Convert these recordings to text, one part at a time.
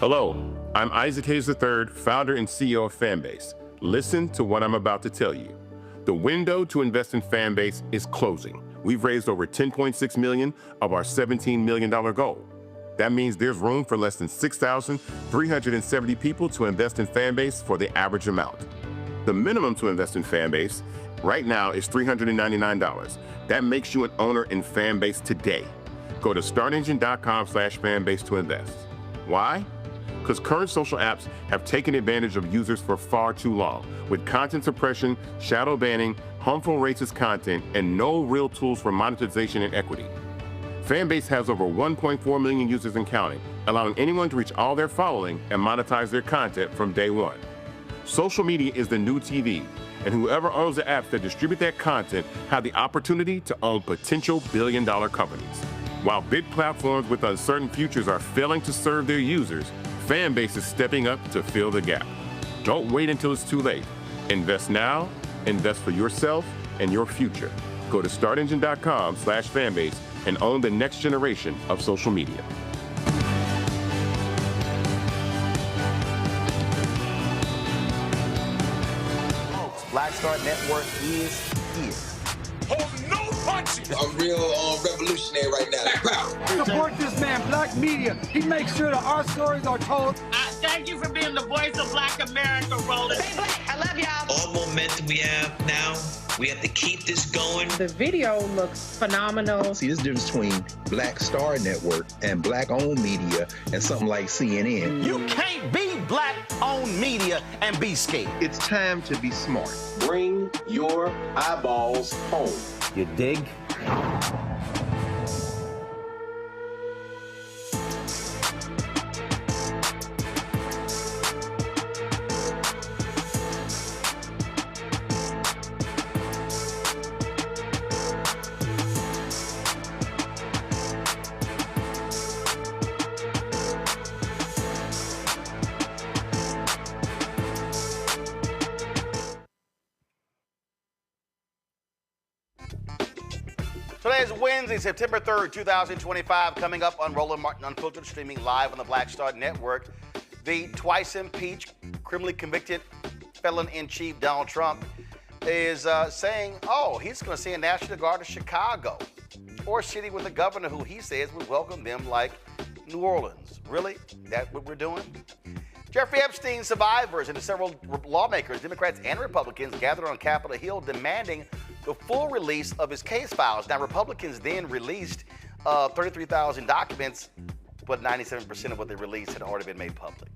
Hello, I'm Isaac Hayes III, founder and CEO of Fanbase. Listen to what I'm about to tell you. The window to invest in Fanbase is closing. We've raised over $10.6 million of our $17 million goal. That means there's room for less than 6,370 people to invest in Fanbase for the average amount. The minimum to invest in Fanbase right now is $399. That makes you an owner in Fanbase today. Go to startengine.com/fanbase to invest. Why? Because current social apps have taken advantage of users for far too long, with content suppression, shadow banning, harmful racist content, and no real tools for monetization and equity. Fanbase has over 1.4 million users and counting, allowing anyone to reach all their following and monetize their content from day one. Social media is the new TV, and whoever owns the apps that distribute that content have the opportunity to own potential billion-dollar companies. While big platforms with uncertain futures are failing to serve their users, Fanbase is stepping up to fill the gap. Don't wait until it's too late. Invest now, invest for yourself and your future. Go to startengine.com/fanbase and own the next generation of social media. Black Star Network is here. Hold no punches! I'm real revolutionary right now. Support this man, Black Media. He makes sure that our stories are told. Thank you for being the voice of Black America, Roland. Stay black. I love y'all. All momentum we have now, we have to keep this going. The video looks phenomenal. See, there's a difference between Black Star Network and Black-owned media and something like CNN. You can't be Black-owned media and be scared. It's time to be smart. Bring your eyeballs home. You dig? Today is Wednesday, September 3rd, 2025. Coming up on Roland Martin Unfiltered, streaming live on the Black Star Network. The twice impeached, criminally convicted felon-in-chief Donald Trump is saying, he's going to send National Guard to Chicago, or a city with a governor who he says would welcome them like New Orleans. Really? That's what we're doing? Jeffrey Epstein survivors and several lawmakers, Democrats and Republicans, gathered on Capitol Hill demanding the full release of his case files. Now, Republicans then released 33,000 documents, but 97% of what they released had already been made public.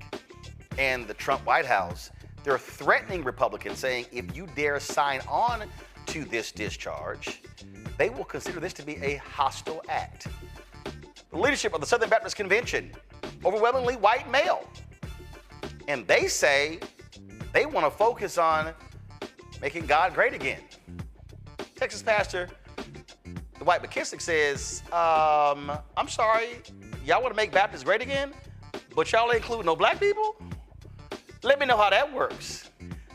And the Trump White House, they're threatening Republicans, saying if you dare sign on to this discharge, they will consider this to be a hostile act. The leadership of the Southern Baptist Convention, overwhelmingly white male. And they say they want to focus on making God great again. Texas pastor Dwight McKissic says, I'm sorry, y'all want to make Baptists great again, but y'all ain't include no black people? Let me know how that works.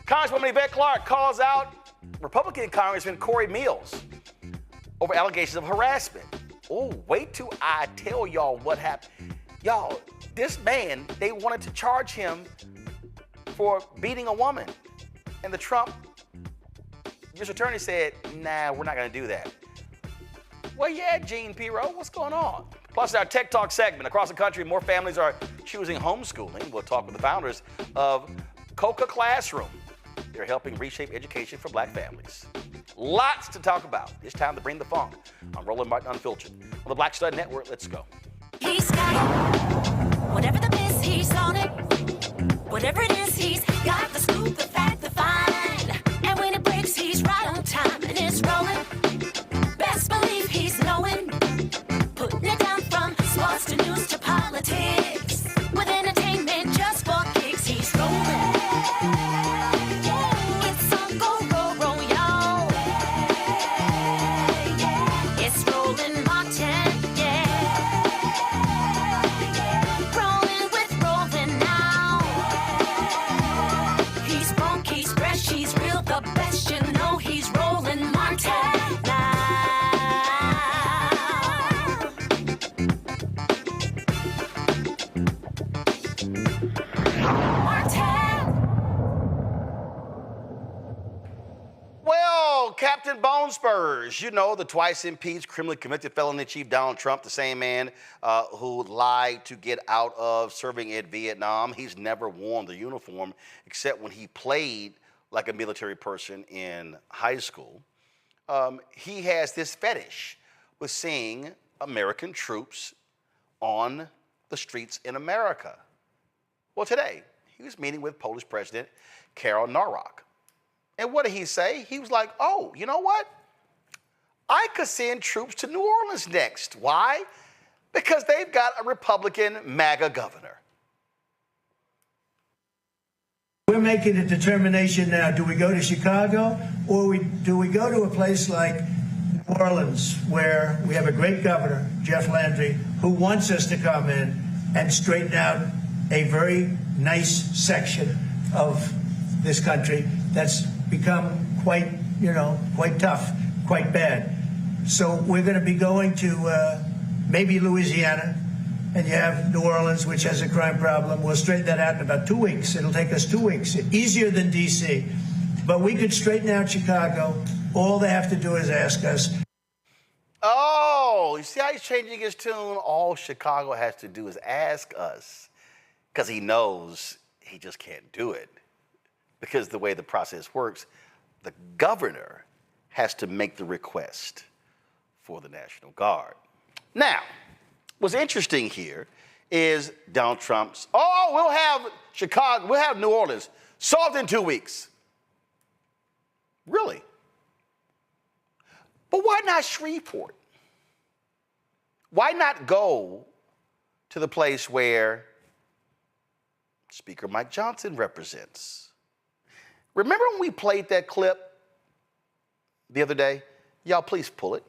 Congresswoman Yvette Clarke calls out Republican Congressman Cory Mills over allegations of harassment. Oh, wait till I tell y'all what happened. Y'all, this man, they wanted to charge him for beating a woman. And the Trump U.S. attorney said, nah, we're not going to do that. Well, yeah, Gene Pirro, what's going on? Plus, in our Tech Talk segment, across the country, more families are choosing homeschooling. We'll talk with the founders of Coco Classroom. They're helping reshape education for black families. Lots to talk about. It's time to bring the funk on Roland Martin Unfiltered. On the Black Star Network, let's go. He's got it. Whatever the miss, he's on it. Whatever it is, he's got the scoop, the fact, the find. And when it breaks, he's right on time and it's rolling. Best believe he's knowing. Putting it down from sports to news to politics. With entertainment just for kicks, he's rolling. It's on go, roll, y'all. It's Roland Martin, yeah. Spurs. You know, the twice impeached, criminally convicted felon in chief Donald Trump, the same man who lied to get out of serving in Vietnam. He's never worn the uniform except when he played like a military person in high school. He has this fetish with seeing American troops on the streets in America. Well, today, he was meeting with Polish President Karol Nawrock. And what did he say? He was like, oh, you know what? I could send troops to New Orleans next. Why? Because they've got a Republican MAGA governor. We're making a determination now. Do we go to Chicago or do we go to a place like New Orleans where we have a great governor, Jeff Landry, who wants us to come in and straighten out a very nice section of this country that's become quite tough, quite bad. So we're going to be going to maybe Louisiana, and you have New Orleans, which has a crime problem. We'll straighten that out in about 2 weeks. It'll take us 2 weeks, easier than D.C. But we could straighten out Chicago. All they have to do is ask us. Oh, you see how he's changing his tune? All Chicago has to do is ask us, because he knows he just can't do it. Because the way the process works, the governor has to make the request for the National Guard. Now, what's interesting here is Donald Trump's, we'll have Chicago, we'll have New Orleans solved in 2 weeks. Really? But why not Shreveport? Why not go to the place where Speaker Mike Johnson represents? Remember when we played that clip the other day? Y'all, please pull it.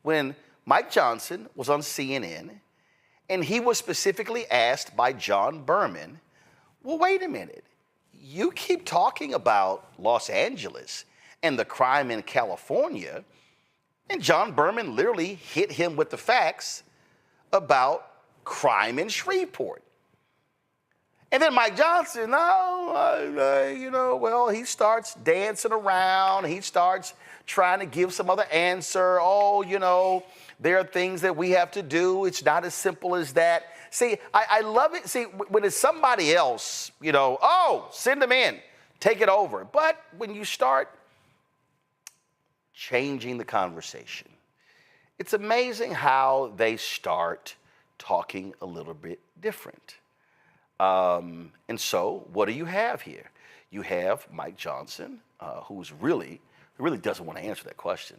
When Mike Johnson was on CNN, and he was specifically asked by John Berman, well, wait a minute. You keep talking about Los Angeles and the crime in California, and John Berman literally hit him with the facts about crime in Shreveport. And then Mike Johnson, he starts dancing around. He starts trying to give some other answer. There are things that we have to do. It's not as simple as that. See, I love it. See, when it's somebody else, send them in, take it over. But when you start changing the conversation, it's amazing how they start talking a little bit different. And so what do you have here? You have Mike Johnson, who really doesn't want to answer that question.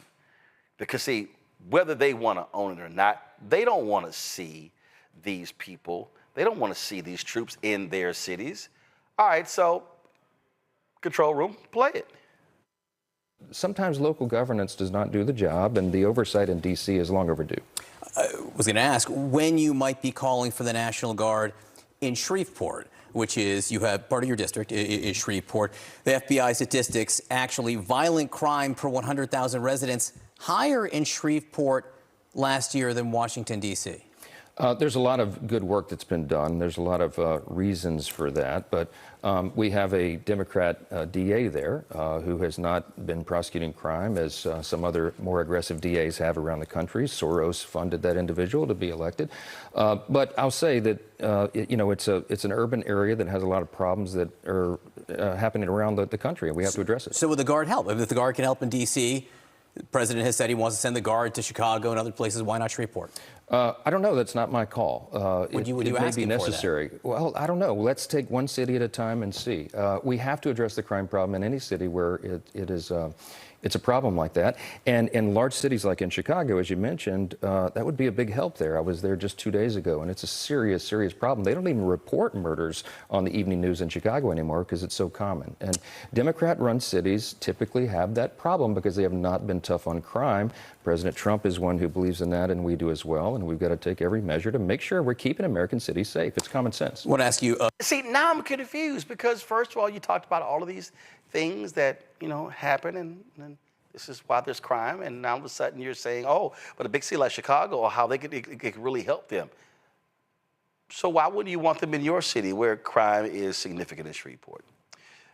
Because, see, whether they want to own it or not, they don't want to see these people. They don't want to see these troops in their cities. All right, so control room, play it. Sometimes local governance does not do the job, and the oversight in D.C. is long overdue. I was going to ask when you might be calling for the National Guard in Shreveport, which is, you have part of your district is Shreveport. The FBI statistics, actually violent crime per 100,000 residents higher in Shreveport last year than Washington, D.C. There's a lot of good work that's been done. There's a lot of reasons for that, but we have a Democrat DA there who has not been prosecuting crime as some other more aggressive DAs have around the country. Soros funded that individual to be elected. But I'll say that, it's an urban area that has a lot of problems that are happening around the country, and we have to address it. So would the Guard help? If the Guard can help in D.C., the president has said he wants to send the Guard to Chicago and other places. Why not Shreveport? I don't know. That's not my call. Would you may ask be him for necessary. that? Well, I don't know. Let's take one city at a time and see. We have to address the crime problem in any city where it's a problem like that. And in large cities like in Chicago, as you mentioned, that would be a big help there. I was there just 2 days ago, and it's a serious, serious problem. They don't even report murders on the evening news in Chicago anymore because it's so common. And Democrat-run cities typically have that problem because they have not been tough on crime. President Trump is one who believes in that, and we do as well. And we've got to take every measure to make sure we're keeping American cities safe. It's common sense. I want to ask you. See, now I'm confused because, first of all, you talked about all of these things that, happen, and this is why there's crime. And now all of a sudden you're saying, but a big city like Chicago, or how it could really help them. So why wouldn't you want them in your city where crime is significant in Shreveport?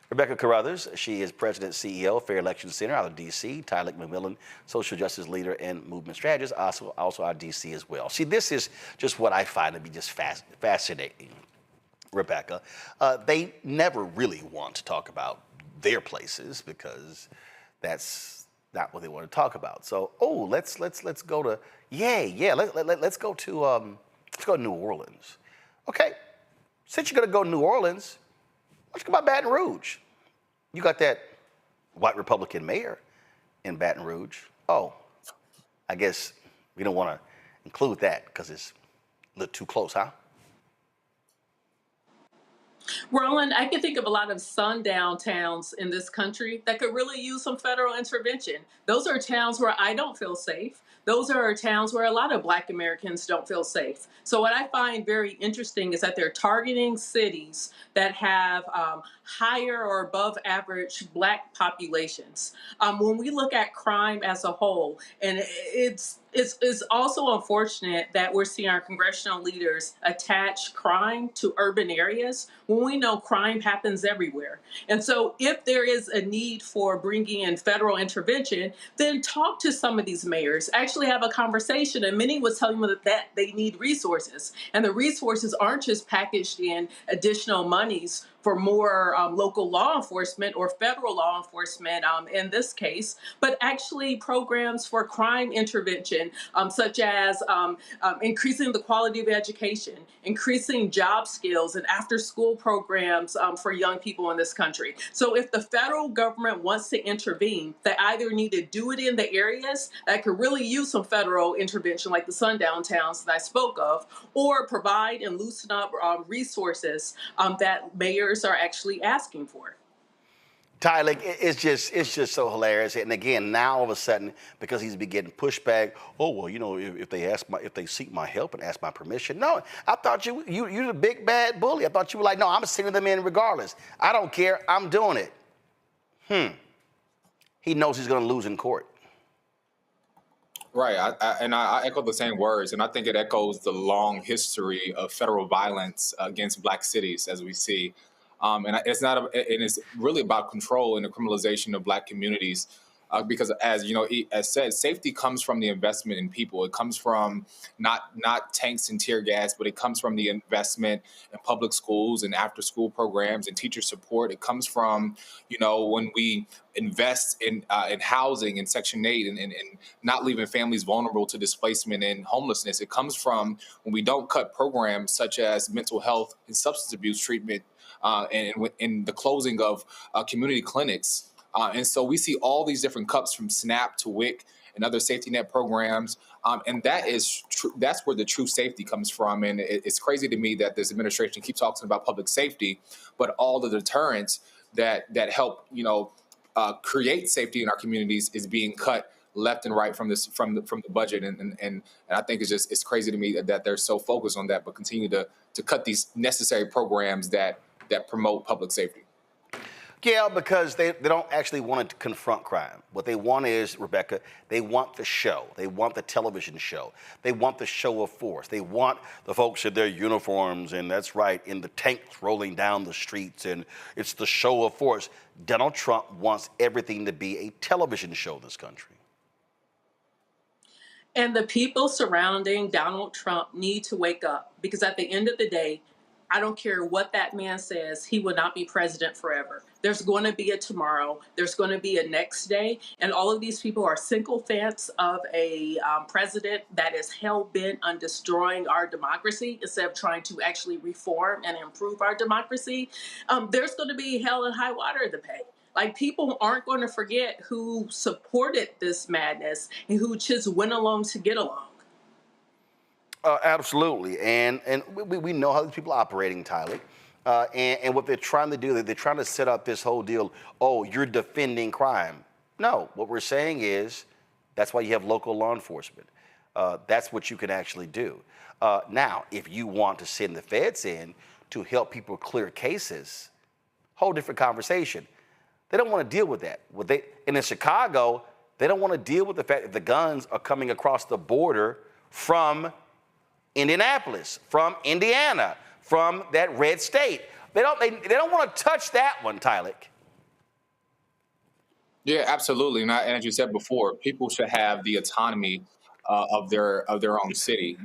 Rebecca Carruthers, she is President CEO, Fair Election Center out of D.C., Tyler McMillan, social justice leader and movement strategist, also out of D.C. as well. See, this is just what I find to be just fascinating, Rebecca. They never really want to talk about their places because that's not what they want to talk about. So, let's go to let's go to New Orleans. Okay, since you're gonna go to New Orleans, let's go about Baton Rouge. You got that white Republican mayor in Baton Rouge. Oh, I guess we don't want to include that because it's a little too close, huh? Roland, I can think of a lot of sundown towns in this country that could really use some federal intervention. Those are towns where I don't feel safe. Those are towns where a lot of Black Americans don't feel safe. So what I find very interesting is that they're targeting cities that have higher or above average Black populations. When we look at crime as a whole, and it's also unfortunate that we're seeing our congressional leaders attach crime to urban areas when we know crime happens everywhere. And so if there is a need for bringing in federal intervention, then talk to some of these mayors, actually have a conversation. And many was telling them that they need resources. And the resources aren't just packaged in additional monies for more local law enforcement or federal law enforcement in this case, but actually programs for crime intervention, such as increasing the quality of education, increasing job skills and after-school programs for young people in this country. So if the federal government wants to intervene, they either need to do it in the areas that could really use some federal intervention, like the sundown towns that I spoke of, or provide and loosen up resources that mayors are actually asking for. Tyler, it's just so hilarious. And again, now all of a sudden, because he's been getting pushback, if they seek my help and ask my permission. No, I thought you're the big bad bully. I thought you were like, no, I'm sending them in regardless. I don't care. I'm doing it. He knows he's going to lose in court. Right, I echo the same words, and I think it echoes the long history of federal violence against Black cities, as we see. And it's really about control and the criminalization of Black communities, because as said, safety comes from the investment in people. It comes from not tanks and tear gas, but it comes from the investment in public schools and after school programs and teacher support. It comes from when we invest in housing in Section 8 and not leaving families vulnerable to displacement and homelessness. It comes from when we don't cut programs such as mental health and substance abuse treatment, and in the closing of community clinics. And so we see all these different cuts from SNAP to WIC and other safety net programs. And that's where the true safety comes from. And it's crazy to me that this administration keeps talking about public safety, but all the deterrents that help, create safety in our communities is being cut left and right from the budget. And I think it's crazy to me that they're so focused on that, but continue to cut these necessary programs that promote public safety. Yeah, because they don't actually want to confront crime. What they want is, Rebecca, they want the show. They want the television show. They want the show of force. They want the folks in their uniforms, and that's right, in the tanks rolling down the streets, and it's the show of force. Donald Trump wants everything to be a television show in this country. And the people surrounding Donald Trump need to wake up, because at the end of the day, I don't care what that man says, he will not be president forever. There's going to be a tomorrow. There's going to be a next day. And all of these people are sycophants of a president that is hell-bent on destroying our democracy instead of trying to actually reform and improve our democracy. There's going to be hell and high water to pay. Like, people aren't going to forget who supported this madness and who just went along to get along. Absolutely, and we know how these people are operating, Tyler, and what they're trying to do, they're trying to set up this whole deal, you're defending crime. No, what we're saying is that's why you have local law enforcement. That's what you can actually do. Now, if you want to send the feds in to help people clear cases, whole different conversation. They don't want to deal with that. And in Chicago, they don't want to deal with the fact that the guns are coming across the border from Indianapolis, from Indiana, from that red state. They don't want to touch that one, Tyler. Yeah, absolutely. And as you said before, people should have the autonomy of their own city.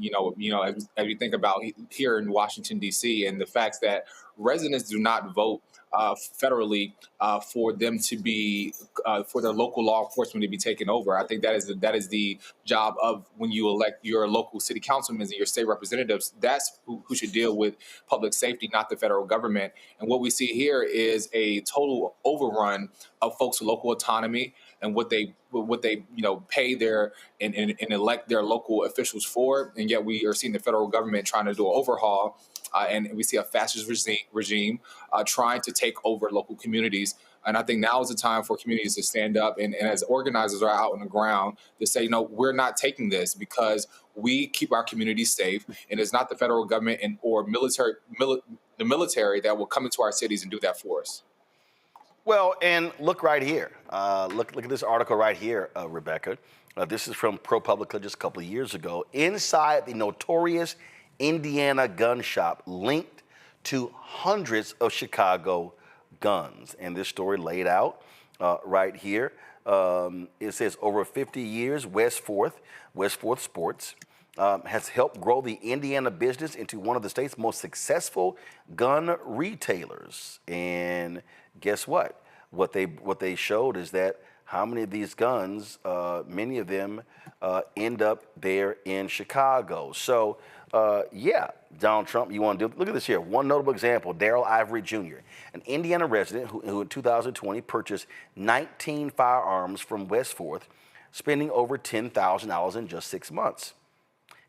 As we think about here in Washington D.C. and the fact that residents do not vote federally for them to be for their local law enforcement to be taken over. I think that is the job of when you elect your local city councilmen and your state representatives. That's who should deal with public safety, not the federal government. And what we see here is a total overrun of folks' local autonomy and what they pay their and elect their local officials for. And yet we are seeing the federal government trying to do an overhaul. And we see a fascist regime trying to take over local communities. And I think now is the time for communities to stand up and as organizers are out on the ground to say, no, we're not taking this because we keep our communities safe. And it's not the federal government or the military that will come into our cities and do that for us. Well, and look right here. Look at this article right here, Rebecca. This is from ProPublica just a couple of years ago. Inside the notorious Indiana gun shop linked to hundreds of Chicago guns. And this story laid out right here. It says over 50 years, West Fourth Sports has helped grow the Indiana business into one of the state's most successful gun retailers. And guess what? What they showed is that how many of these guns, many of them end up there in Chicago. So, yeah, Donald Trump, you want to do, look at this here. One notable example, Darrell Ivory Jr., an Indiana resident who in 2020 purchased 19 firearms from West Fourth, spending over $10,000 in just 6 months.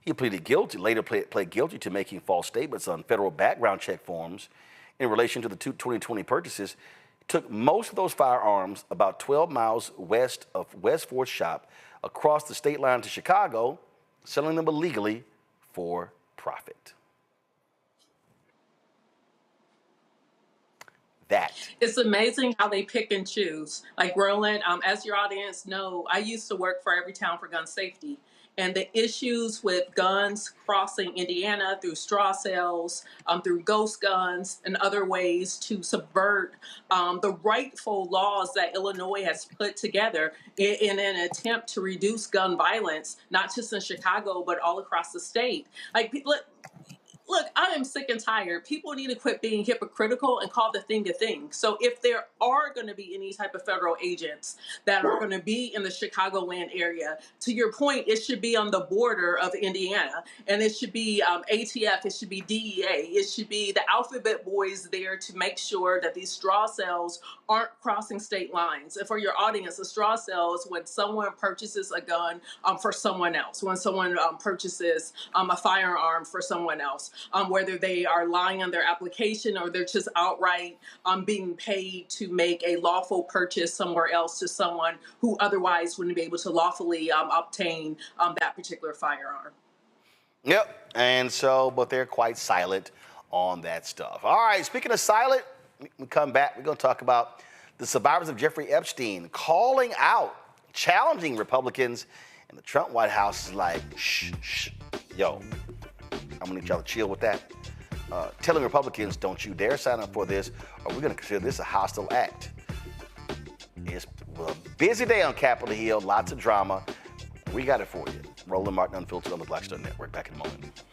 He pleaded guilty, later pled guilty to making false statements on federal background check forms in relation to the 2020 purchases. Took most of those firearms about 12 miles west of West Fourth shop across the state line to Chicago, selling them illegally for profit. It's amazing how they pick and choose. Like Roland, as your audience know, I used to work for Everytown for Gun Safety. And the issues with guns crossing Indiana through straw sales, through ghost guns, and other ways to subvert the rightful laws that Illinois has put together in an attempt to reduce gun violence, not just in Chicago, but all across the state. Like, look, I am sick and tired. People need to quit being hypocritical and call the thing a thing. So if there are going to be any type of federal agents that are going to be in the Chicagoland area, to your point, it should be on the border of Indiana. And it should be ATF, it should be DEA, it should be the alphabet boys there to make sure that these straw sales aren't crossing state lines. And for your audience, a straw sale is when someone purchases a gun for someone else, when someone purchases a firearm for someone else. Whether they are lying on their application or they're just outright being paid to make a lawful purchase somewhere else to someone who otherwise wouldn't be able to lawfully obtain that particular firearm. Yep, and so, but they're quite silent on that stuff. All right, speaking of silent, we come back, we're going to talk about the survivors of Jeffrey Epstein calling out, challenging Republicans, and the Trump White House is like, shh, yo. I'm going to need y'all to chill with that. Telling Republicans, don't you dare sign up for this, or we're going to consider this a hostile act. It's a busy day on Capitol Hill, lots of drama. We got it for you. Roland Martin Unfiltered on the Black Star Network. Back in a moment.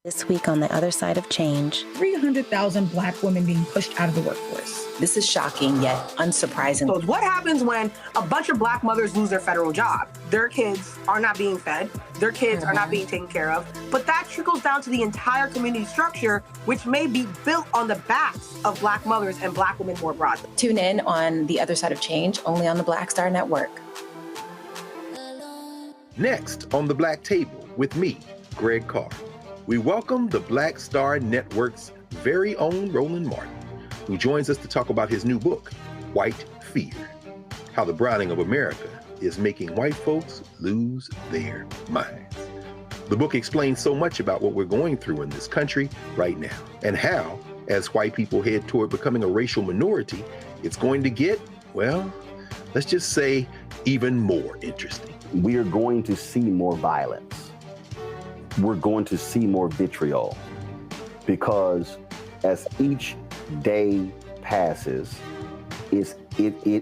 This week on The Other Side of Change, 300,000 Black women being pushed out of the workforce. This is shocking yet unsurprising. So what happens when a bunch of Black mothers lose their federal job? Their kids are not being fed, their kids are not being taken care of, but that trickles down to the entire community structure, which may be built on the backs of Black mothers and Black women more broadly. Tune in on The Other Side of Change, only on the Black Star Network. Next on The Black Table with me, Greg Carr. We welcome the Black Star Network's very own Roland Martin, who joins us to talk about his new book, White Fear, How the Browning of America is Making White Folks Lose Their Minds. The book explains so much about what we're going through in this country right now, and how, as white people head toward becoming a racial minority, it's going to get, well, let's just say, even more interesting. We are going to see more violence. We're going to see more vitriol, because as each day passes, it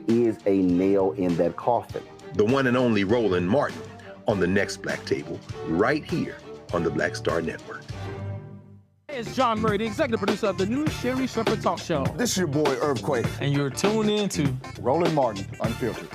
is a nail in that coffin. The one and only Roland Martin on the next Black Table, right here on the Black Star Network. Hey, it's John Murray, the executive producer of the new Sherry Shepherd Talk Show. This is your boy, Earthquake. And you're tuned in to Roland Martin, Unfiltered.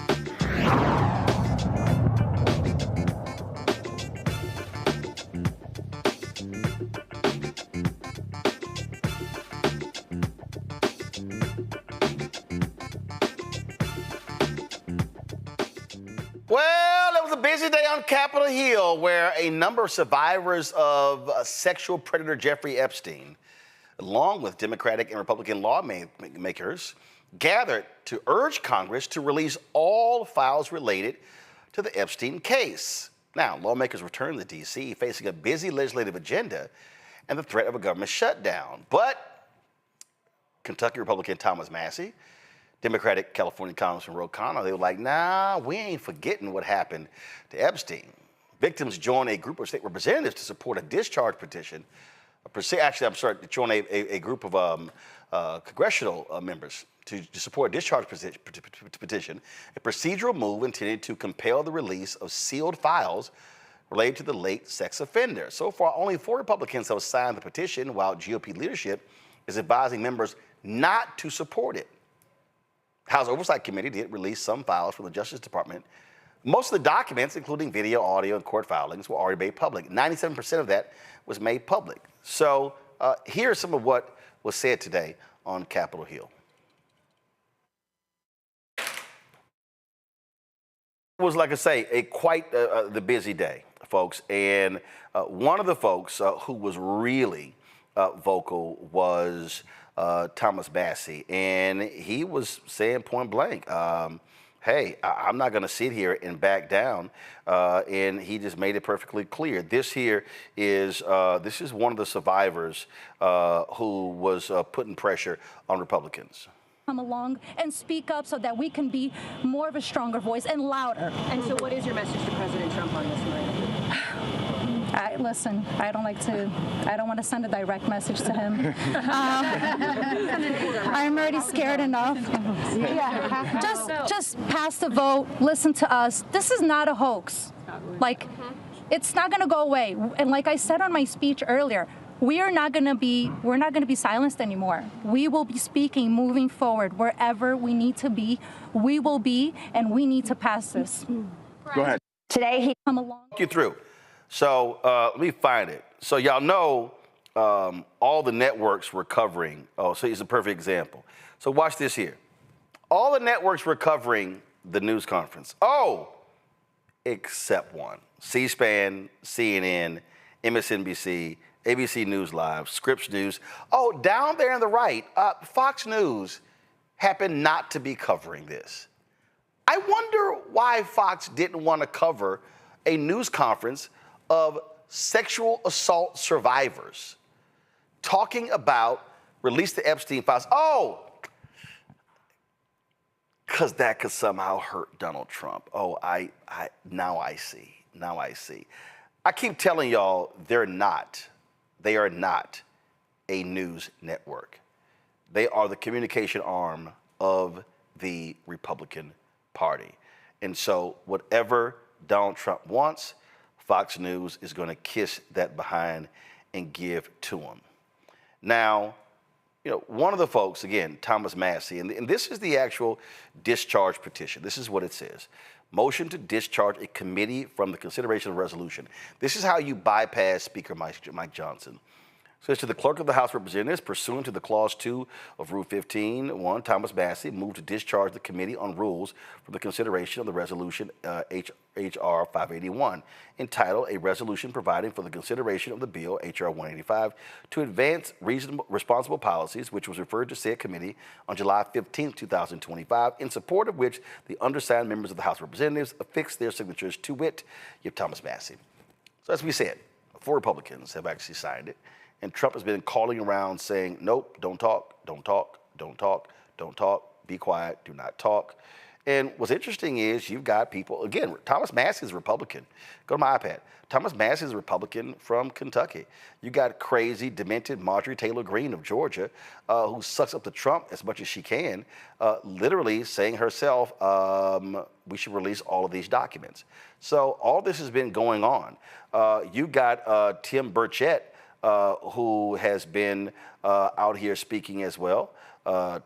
Well, it was a busy day on Capitol Hill where a number of survivors of sexual predator Jeffrey Epstein, along with Democratic and Republican lawmakers, gathered to urge Congress to release all files related to the Epstein case. Now, lawmakers returned to D.C. facing a busy legislative agenda and the threat of a government shutdown. But Kentucky Republican Thomas Massie, Democratic California Congressman Ro Khanna, they were like, nah, we ain't forgetting what happened to Epstein. Victims joined a group of state representatives to support a discharge petition. To join a group of congressional members to support a discharge petition, a procedural move intended to compel the release of sealed files related to the late sex offender. So far, only 4 Republicans have signed the petition, while GOP leadership is advising members not to support it. House Oversight Committee did release some files from the Justice Department. Most of the documents, including video, audio, and court filings, were already made public. 97% of that was made public. So here's some of what was said today on Capitol Hill. It was, like I say, quite the busy day, folks. And one of the folks who was really vocal was Thomas Massie, and he was saying point blank, hey, I'm not going to sit here and back down, and he just made it perfectly clear. This is one of the survivors who was putting pressure on Republicans. Come along and speak up so that we can be more of a stronger voice and louder. And so what is your message to President Trump on this, Maria? Listen, I don't want to send a direct message to him. I'm already scared enough. Yeah. Just pass the vote, listen to us. This is not a hoax. Like, it's not going to go away. And like I said on my speech earlier, we're not going to be silenced anymore. We will be speaking moving forward. Wherever we need to be, we will be, and we need to pass this. Go ahead. Today he come along. You through. So let me find it. So y'all know all the networks were covering. Oh, so it's a perfect example. So watch this here. All the networks were covering the news conference. Oh, except one. C-SPAN, CNN, MSNBC, ABC News Live, Scripps News. Oh, down there on the right, Fox News happened not to be covering this. I wonder why Fox didn't want to cover a news conference of sexual assault survivors talking about release the Epstein files. Oh, because that could somehow hurt Donald Trump. Oh, now I see. Now I see. I keep telling y'all, they are not a news network. They are the communication arm of the Republican Party. And so whatever Donald Trump wants, Fox News is going to kiss that behind and give to him. Now, you know, one of the folks, again, Thomas Massie, and this is the actual discharge petition. This is what it says. Motion to discharge a committee from the consideration of resolution. This is how you bypass Speaker Mike Johnson. Says to the clerk of the House of Representatives, pursuant to the Clause 2 of Rule 15.1, Thomas Massie moved to discharge the Committee on Rules from the consideration of the resolution H.R. 581, entitled A Resolution Providing for the Consideration of the Bill H.R. 185 to Advance Responsible Policies, which was referred to said committee on July 15, 2025, in support of which the undersigned members of the House of Representatives affixed their signatures, to wit, Thomas Massie. So as we said, 4 Republicans have actually signed it. And Trump has been calling around saying, nope, don't talk, don't talk, don't talk, don't talk, be quiet, do not talk. And what's interesting is you've got people, again, Thomas Massie is a Republican. Go to my iPad. Thomas Massie is a Republican from Kentucky. You got crazy, demented Marjorie Taylor Greene of Georgia, who sucks up to Trump as much as she can, literally saying herself, we should release all of these documents. So all this has been going on. You got Tim Burchett, who has been out here speaking as well,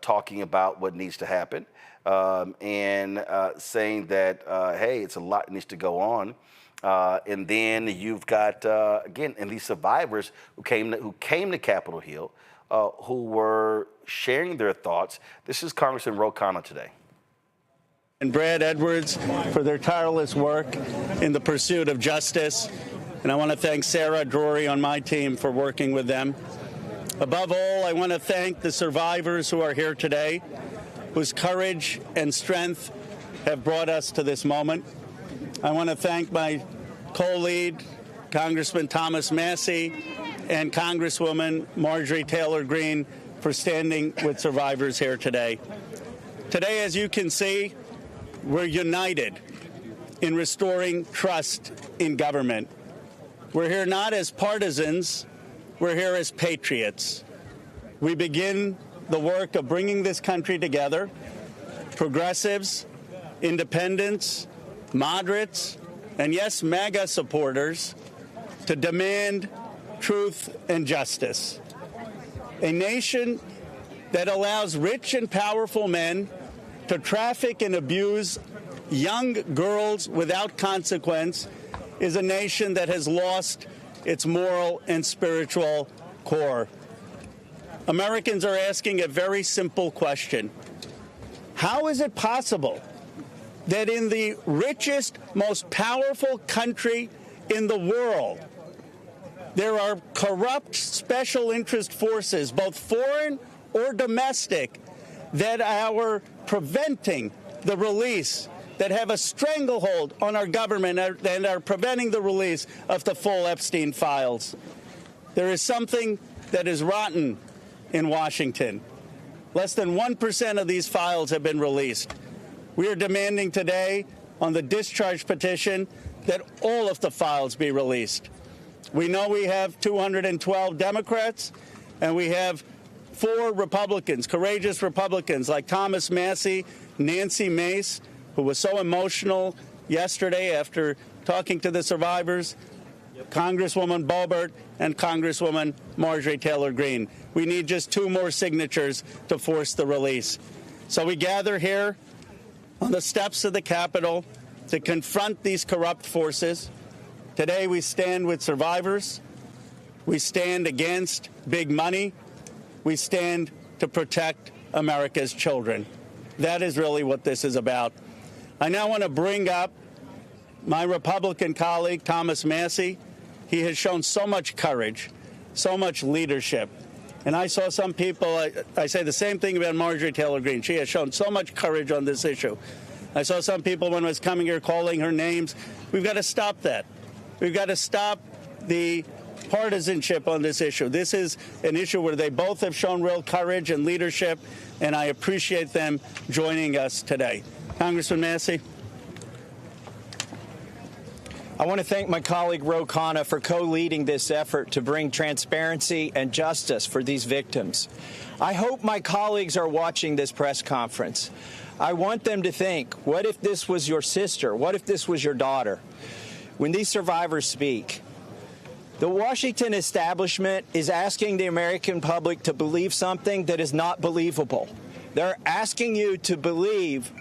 talking about what needs to happen. And saying that, hey, it's a lot that needs to go on. And then you've got, again, and these survivors who came to Capitol Hill, who were sharing their thoughts. This is Congressman Ro Khanna today. And Brad Edwards for their tireless work in the pursuit of justice. And I want to thank Sarah Drury on my team for working with them. Above all, I want to thank the survivors who are here today, whose courage and strength have brought us to this moment. I want to thank my co-lead, Congressman Thomas Massie, and Congresswoman Marjorie Taylor Greene for standing with survivors here today. Today, as you can see, we're united in restoring trust in government. We're here not as partisans, we're here as patriots. We begin the work of bringing this country together, progressives, independents, moderates, and yes, MAGA supporters, to demand truth and justice. A nation that allows rich and powerful men to traffic and abuse young girls without consequence is a nation that has lost its moral and spiritual core. Americans are asking a very simple question. How is it possible that in the richest, most powerful country in the world, there are corrupt special interest forces, both foreign or domestic, that are preventing the release, that have a stranglehold on our government and are preventing the release of the full Epstein files? There is something that is rotten in Washington. Less than 1% of these files have been released. We are demanding today on the discharge petition that all of the files be released. We know we have 212 Democrats, and we have 4 Republicans, courageous Republicans like Thomas Massie, Nancy Mace, who was so emotional yesterday after talking to the survivors, Congresswoman Boebert, and Congresswoman Marjorie Taylor Greene. We need just 2 more signatures to force the release. So we gather here on the steps of the Capitol to confront these corrupt forces. Today we stand with survivors. We stand against big money. We stand to protect America's children. That is really what this is about. I now want to bring up my Republican colleague, Thomas Massie. He has shown so much courage, so much leadership. And I saw some people, I say the same thing about Marjorie Taylor Greene. She has shown so much courage on this issue. I saw some people when I was coming here calling her names. We've got to stop that. We've got to stop the partisanship on this issue. This is an issue where they both have shown real courage and leadership, and I appreciate them joining us today. Congressman Massie. I want to thank my colleague Ro Khanna for co-leading this effort to bring transparency and justice for these victims. I hope my colleagues are watching this press conference. I want them to think, what if this was your sister? What if this was your daughter? When these survivors speak, the Washington establishment is asking the American public to believe something that is not believable. They're asking you to believe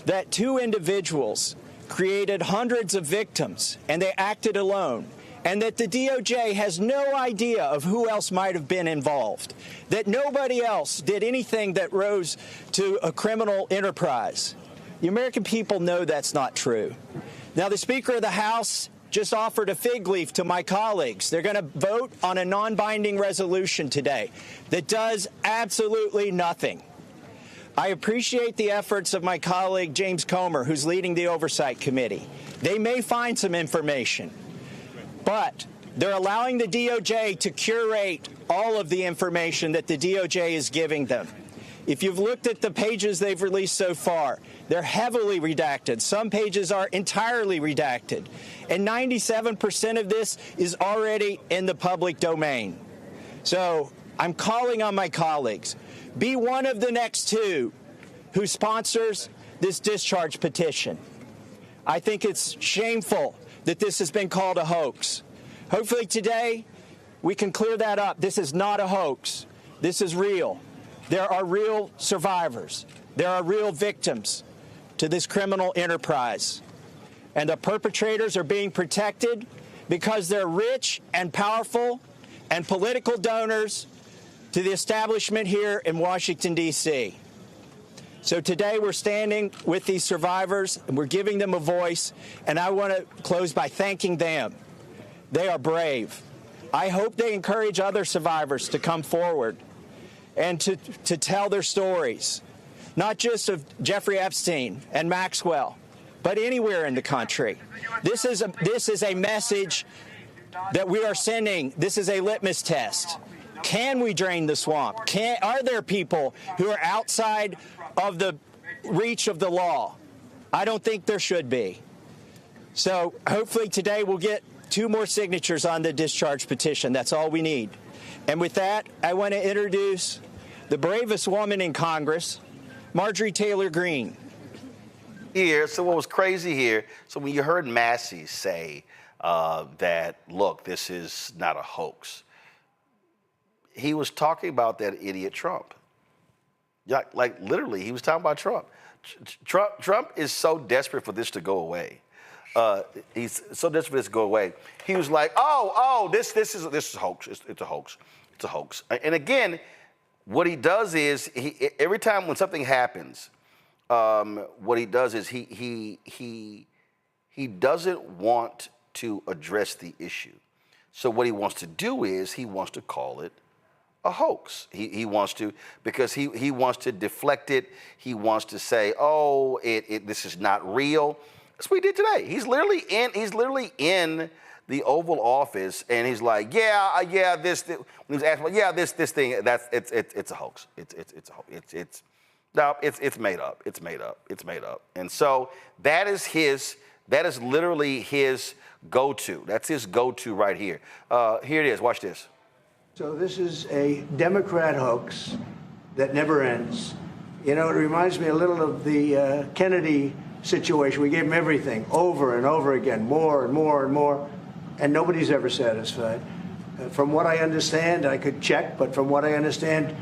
that 2 individuals created hundreds of victims and they acted alone, and that the DOJ has no idea of who else might have been involved, that nobody else did anything that rose to a criminal enterprise. The American people know that's not true. Now, the Speaker of the House just offered a fig leaf to my colleagues. They're going to vote on a non-binding resolution today that does absolutely nothing. I appreciate the efforts of my colleague James Comer, who's leading the Oversight Committee. They may find some information, but they're allowing the DOJ to curate all of the information that the DOJ is giving them. If you've looked at the pages they've released so far, they're heavily redacted. Some pages are entirely redacted. And 97% of this is already in the public domain. So I'm calling on my colleagues, be one of the next two who sponsors this discharge petition. I think it's shameful that this has been called a hoax. Hopefully today we can clear that up. This is not a hoax. This is real. There are real survivors. There are real victims to this criminal enterprise. And the perpetrators are being protected because they're rich and powerful and political donors to the establishment here in Washington, D.C. So today we're standing with these survivors and we're giving them a voice. And I want to close by thanking them. They are brave. I hope they encourage other survivors to come forward and to tell their stories, not just of Jeffrey Epstein and Maxwell, but anywhere in the country. This is a message that we are sending. This is a litmus test. Can we drain the swamp? Are there people who are outside of the reach of the law? I don't think there should be. So hopefully today we'll get 2 more signatures on the discharge petition. That's all we need. And with that, I want to introduce the bravest woman in Congress, Marjorie Taylor Greene. So what was crazy here, so when you heard Massey say that, look, this is not a hoax, he was talking about that idiot Trump. Like literally, he was talking about Trump. Trump is so desperate for this to go away. He's so desperate for this to go away. He was like, this is a hoax. It's a hoax. It's a hoax. And again, what he does is every time when something happens, what he does is he doesn't want to address the issue. So what he wants to do is he wants to call it a hoax. He wants to, because he wants to deflect it. He wants to say, this is not real. That's what he did today. He's literally in the Oval Office, and he's like, this. When he was asked about, this thing, it's a hoax. It's made up. It's made up. It's made up. And so that is literally his go-to. That's his go-to right here. Here it is. Watch this. So this is a Democrat hoax that never ends. You know, it reminds me a little of the Kennedy situation. We gave him everything over and over again, more and more and more, and nobody's ever satisfied. From what I understand, I could check, but from what I understand,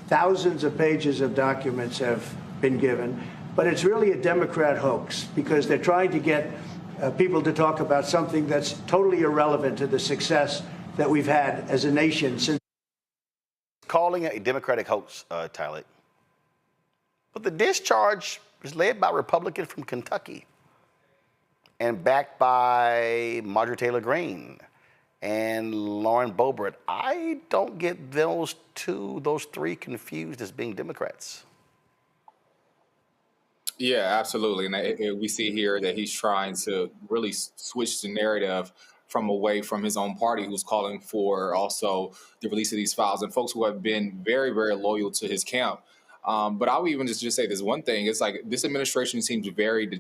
thousands of pages of documents have been given. But it's really a Democrat hoax because they're trying to get people to talk about something that's totally irrelevant to the success that we've had as a nation since. Calling it a Democratic hoax, Tyler. But the discharge is led by a Republican from Kentucky and backed by Marjorie Taylor Greene and Lauren Boebert. I don't get those 3 confused as being Democrats. Yeah, absolutely. And we see here that he's trying to really switch the narrative from away from his own party, who's calling for also the release of these files, and folks who have been very, very loyal to his camp. But I would even just say this one thing. It's like this administration seems very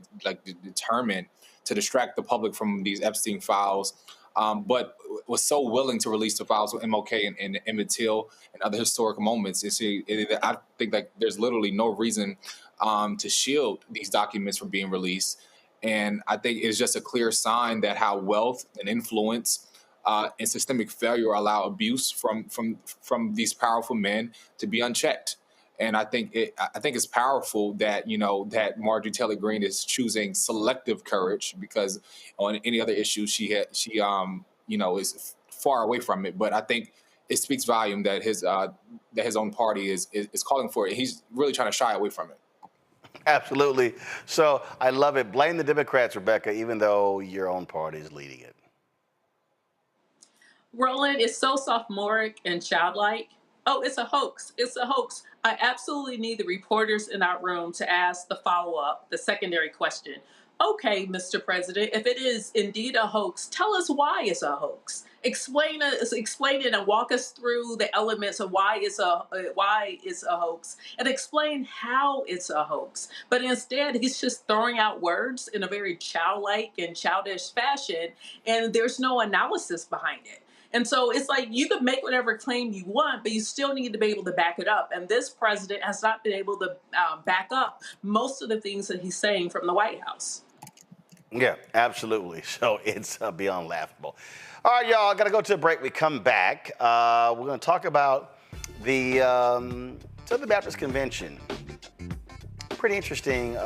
determined to distract the public from these Epstein files, but was so willing to release the files with MLK and Emmett Till and other historic moments. I think that there's literally no reason to shield these documents from being released. And I think it's just a clear sign that how wealth and influence and systemic failure allow abuse from these powerful men to be unchecked. And I think it's powerful that that Marjorie Taylor Greene is choosing selective courage, because on any other issue she is far away from it. But I think it speaks volume that his own party is calling for it. He's really trying to shy away from it. Absolutely. So I love it. Blame the Democrats, Rebecca, even though your own party is leading it. Roland is so sophomoric and childlike. Oh, it's a hoax. It's a hoax. I absolutely need the reporters in our room to ask the follow-up, the secondary question. Okay, Mr. President, if it is indeed a hoax, tell us why it's a hoax. Explain it and walk us through the elements of why it's a hoax, and explain how it's a hoax. But instead, he's just throwing out words in a very childlike and childish fashion, and there's no analysis behind it. And so it's like you can make whatever claim you want, but you still need to be able to back it up. And this president has not been able to back up most of the things that he's saying from the White House. Yeah, absolutely. So it's beyond laughable. All right, y'all, got to go to a break. We come back. We're going to talk about the Southern Baptist Convention. Pretty interesting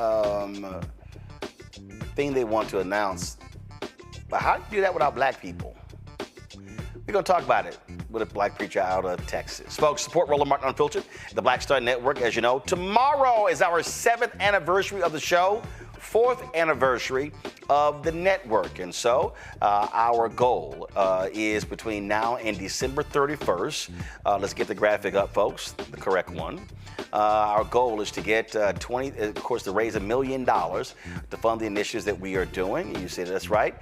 thing they want to announce. But how do you do that without black people? We're going to talk about it with a black preacher out of Texas. Folks, support Roland Martin Unfiltered, the Black Star Network. As you know, tomorrow is our 7th anniversary of the show. 4th anniversary of the network. And so our goal is between now and December 31st. Let's get the graphic up, folks, the correct one. Our goal is to get of course, to raise $1 million to fund the initiatives that we are doing. You said that's right.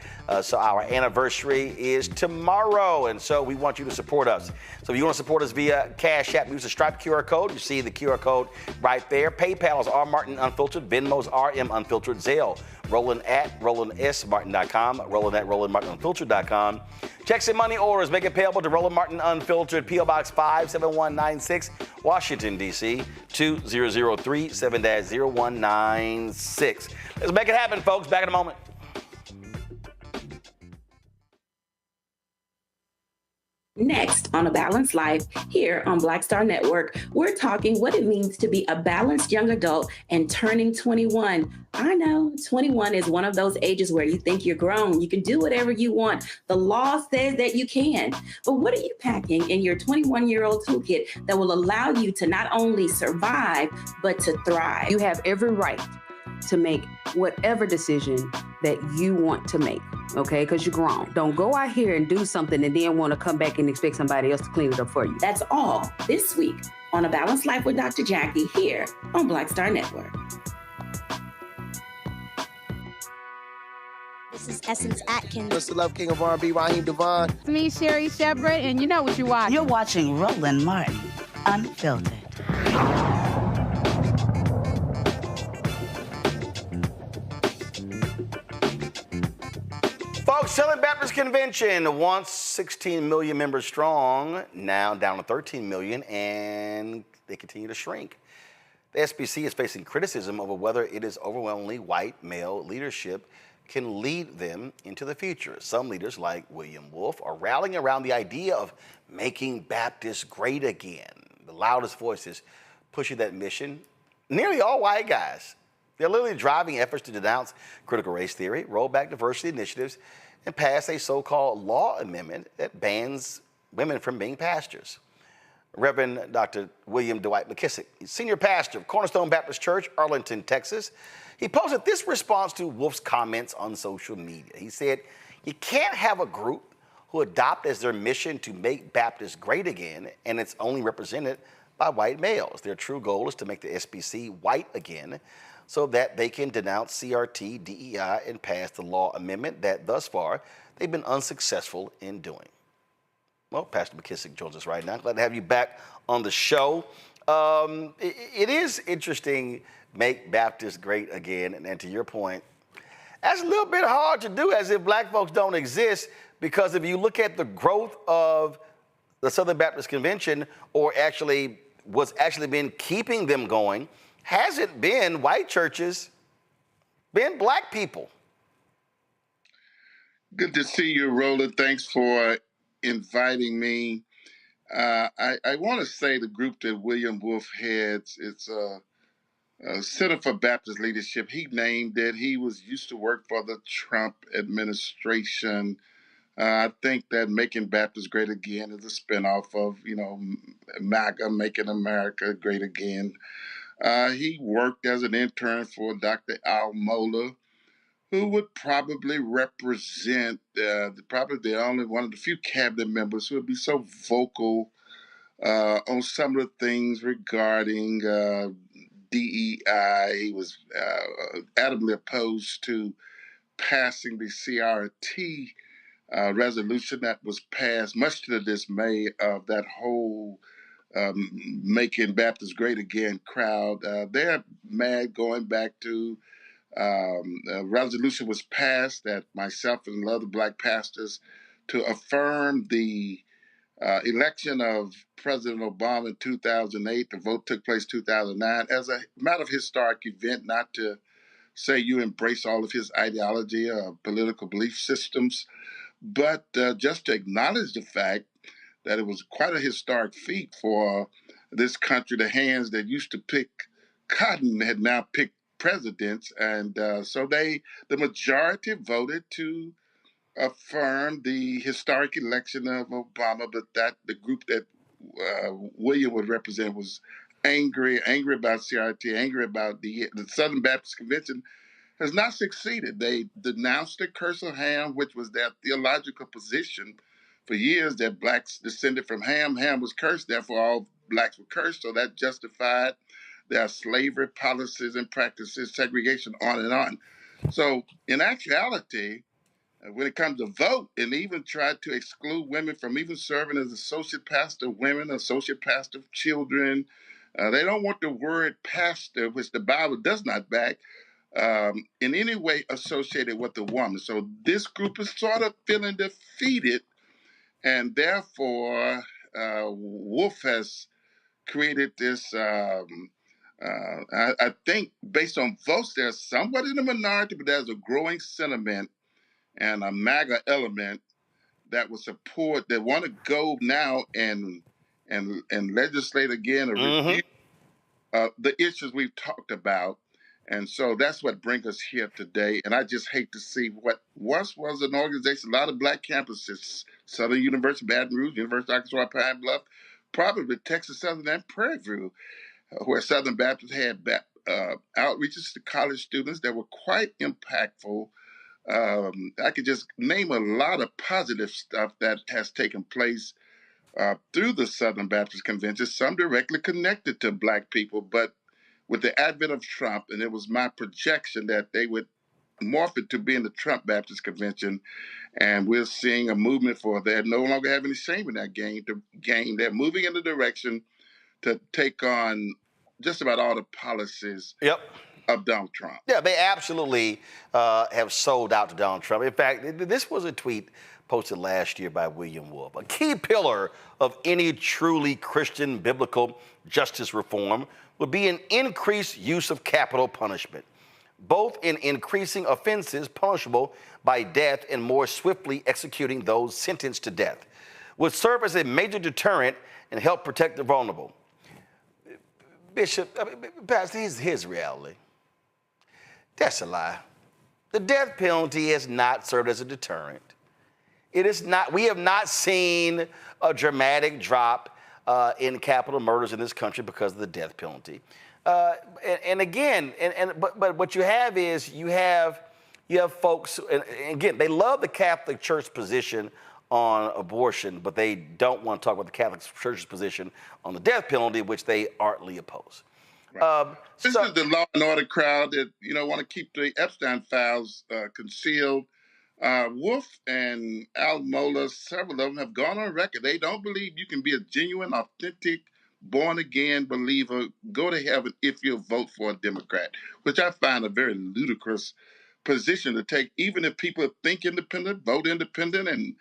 So our anniversary is tomorrow, and so we want you to support us. So if you want to support us via Cash App, use the Stripe QR code. You see the QR code right there. PayPal is R Martin Unfiltered. Venmo's RM Unfiltered. Zelle, Roland at RolandSMartin.com. Roland at RolandMartinUnfiltered.com. Checks and money orders make it payable to Roland Martin Unfiltered, P.O. Box 57196, Washington, D.C. 2003 7-0196. Let's make it happen, folks. Back in a moment. Next on A Balanced Life, here on Black Star Network, we're talking what it means to be a balanced young adult and turning 21. I know 21 is one of those ages where you think you're grown. You can do whatever you want. The law says that you can. But what are you packing in your 21-year-old toolkit that will allow you to not only survive, but to thrive? You have every right to make whatever decision that you want to make, okay? Because you're grown. Don't go out here and do something and then want to come back and expect somebody else to clean it up for you. That's all this week on A Balanced Life with Dr. Jackie here on Black Star Network. This is Essence Atkins. Mr. Love King of R&B, Raheem Devon. It's me, Sherry Shepard, and you know what you watch. You're watching Roland Martin Unfiltered. Folks, Southern Baptist Convention, once 16 million members strong, now down to 13 million, and they continue to shrink. The SBC is facing criticism over whether it is overwhelmingly white male leadership can lead them into the future. Some leaders, like William Wolf, are rallying around the idea of making Baptists great again. The loudest voices pushing that mission, nearly all white guys. They're literally driving efforts to denounce critical race theory, roll back diversity initiatives, and pass a so-called law amendment that bans women from being pastors. Reverend Dr. William Dwight McKissic, senior pastor of Cornerstone Baptist Church, Arlington, Texas. He posted this response to Wolf's comments on social media. He said, "You can't have a group who adopt as their mission to make Baptists great again, and it's only represented by white males. Their true goal is to make the SBC white again so that they can denounce CRT, DEI, and pass the law amendment that thus far they've been unsuccessful in doing." Well, Pastor McKissic joins us right now. Glad to have you back on the show. It is interesting, make Baptists great again. And to your point, that's a little bit hard to do, as if black folks don't exist, because if you look at the growth of the Southern Baptist Convention, or actually what's actually been keeping them going, hasn't been white churches, been black people. Good to see you, Roland. Thanks for inviting me. I want to say the group that William Wolf heads, it's a Center for Baptist Leadership. He named it. He used to work for the Trump administration. I think that Making Baptists Great Again is a spinoff of, MAGA, Making America Great Again. He worked as an intern for Dr. Al Mohler, who would probably represent probably the only one of the few cabinet members who would be so vocal on some of the things regarding DEI. He was adamantly opposed to passing the CRT resolution that was passed, much to the dismay of that whole Making Baptist Great Again crowd. They're mad going back to a resolution was passed that myself and other black pastors to affirm the election of President Obama in 2008. The vote took place 2009 as a matter of historic event, not to say you embrace all of his ideology or political belief systems, but just to acknowledge the fact that it was quite a historic feat for this country. The hands that used to pick cotton had now picked presidents, and so the majority voted to affirm the historic election of Obama. But that the group that William would represent was angry about CRT, angry about the Southern Baptist Convention has not succeeded. They denounced the curse of Ham, which was their theological position for years, that blacks descended from Ham. Ham was cursed, therefore all blacks were cursed. So that justified their slavery policies and practices, segregation, on and on. So in actuality, when it comes to vote, and even tried to exclude women from even serving as associate pastor of women, associate pastor of children. They don't want the word pastor, which the Bible does not back, in any way associated with the woman. So this group is sort of feeling defeated, and therefore Wolf has created this, I think based on votes, they're somewhat in the minority, but there's a growing sentiment and a MAGA element that will support, that want to go now and legislate again or review the issues we've talked about. And so that's what brings us here today. And I just hate to see what once was an organization, a lot of black campuses, Southern University, Baton Rouge, University of Arkansas, Pine Bluff, probably Texas Southern and Prairie View, where Southern Baptists had outreaches to college students that were quite impactful. I could just name a lot of positive stuff that has taken place through the Southern Baptist Convention, some directly connected to black people, but with the advent of Trump, and it was my projection that they would morph it to being the Trump Baptist Convention, and we're seeing a movement for they no longer have any shame in that game. They're moving in the direction to take on just about all the policies of Donald Trump. Yeah, they absolutely have sold out to Donald Trump. In fact, this was a tweet posted last year by William Wolf. A key pillar of any truly Christian biblical justice reform would be an increased use of capital punishment, both in increasing offenses punishable by death and more swiftly executing those sentenced to death, would serve as a major deterrent and help protect the vulnerable. Bishop, Pastor, here's reality. That's a lie. The death penalty has not served as a deterrent. It is not. We have not seen a dramatic drop in capital murders in this country because of the death penalty. But what you have is you have folks, and again, they love the Catholic Church position on abortion, but they don't want to talk about the Catholic Church's position on the death penalty, which they artfully oppose. Right. This is the law and order crowd that want to keep the Epstein files concealed. Wolf and Al Mohler, several of them have gone on record. They don't believe you can be a genuine, authentic, born-again believer, go to heaven if you vote for a Democrat, which I find a very ludicrous position to take, even if people think independent, vote independent, and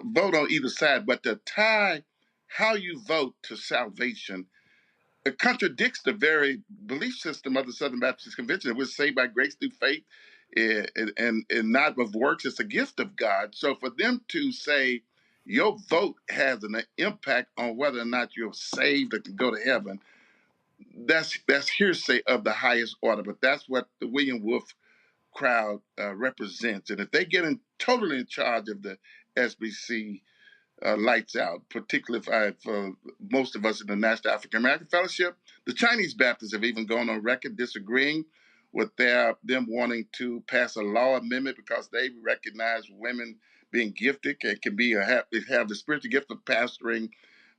vote on either side. But to tie how you vote to salvation, it contradicts the very belief system of the Southern Baptist Convention. We're saved by grace through faith and not of works. It's a gift of God. So for them to say your vote has an impact on whether or not you're saved or can go to heaven, that's hearsay of the highest order. But that's what the William Wolf crowd represents. And if they get totally in charge of the SBC, lights out, particularly for most of us in the National African American Fellowship. The Chinese Baptists have even gone on record disagreeing with them wanting to pass a law amendment because they recognize women being gifted and can have the spiritual gift of pastoring.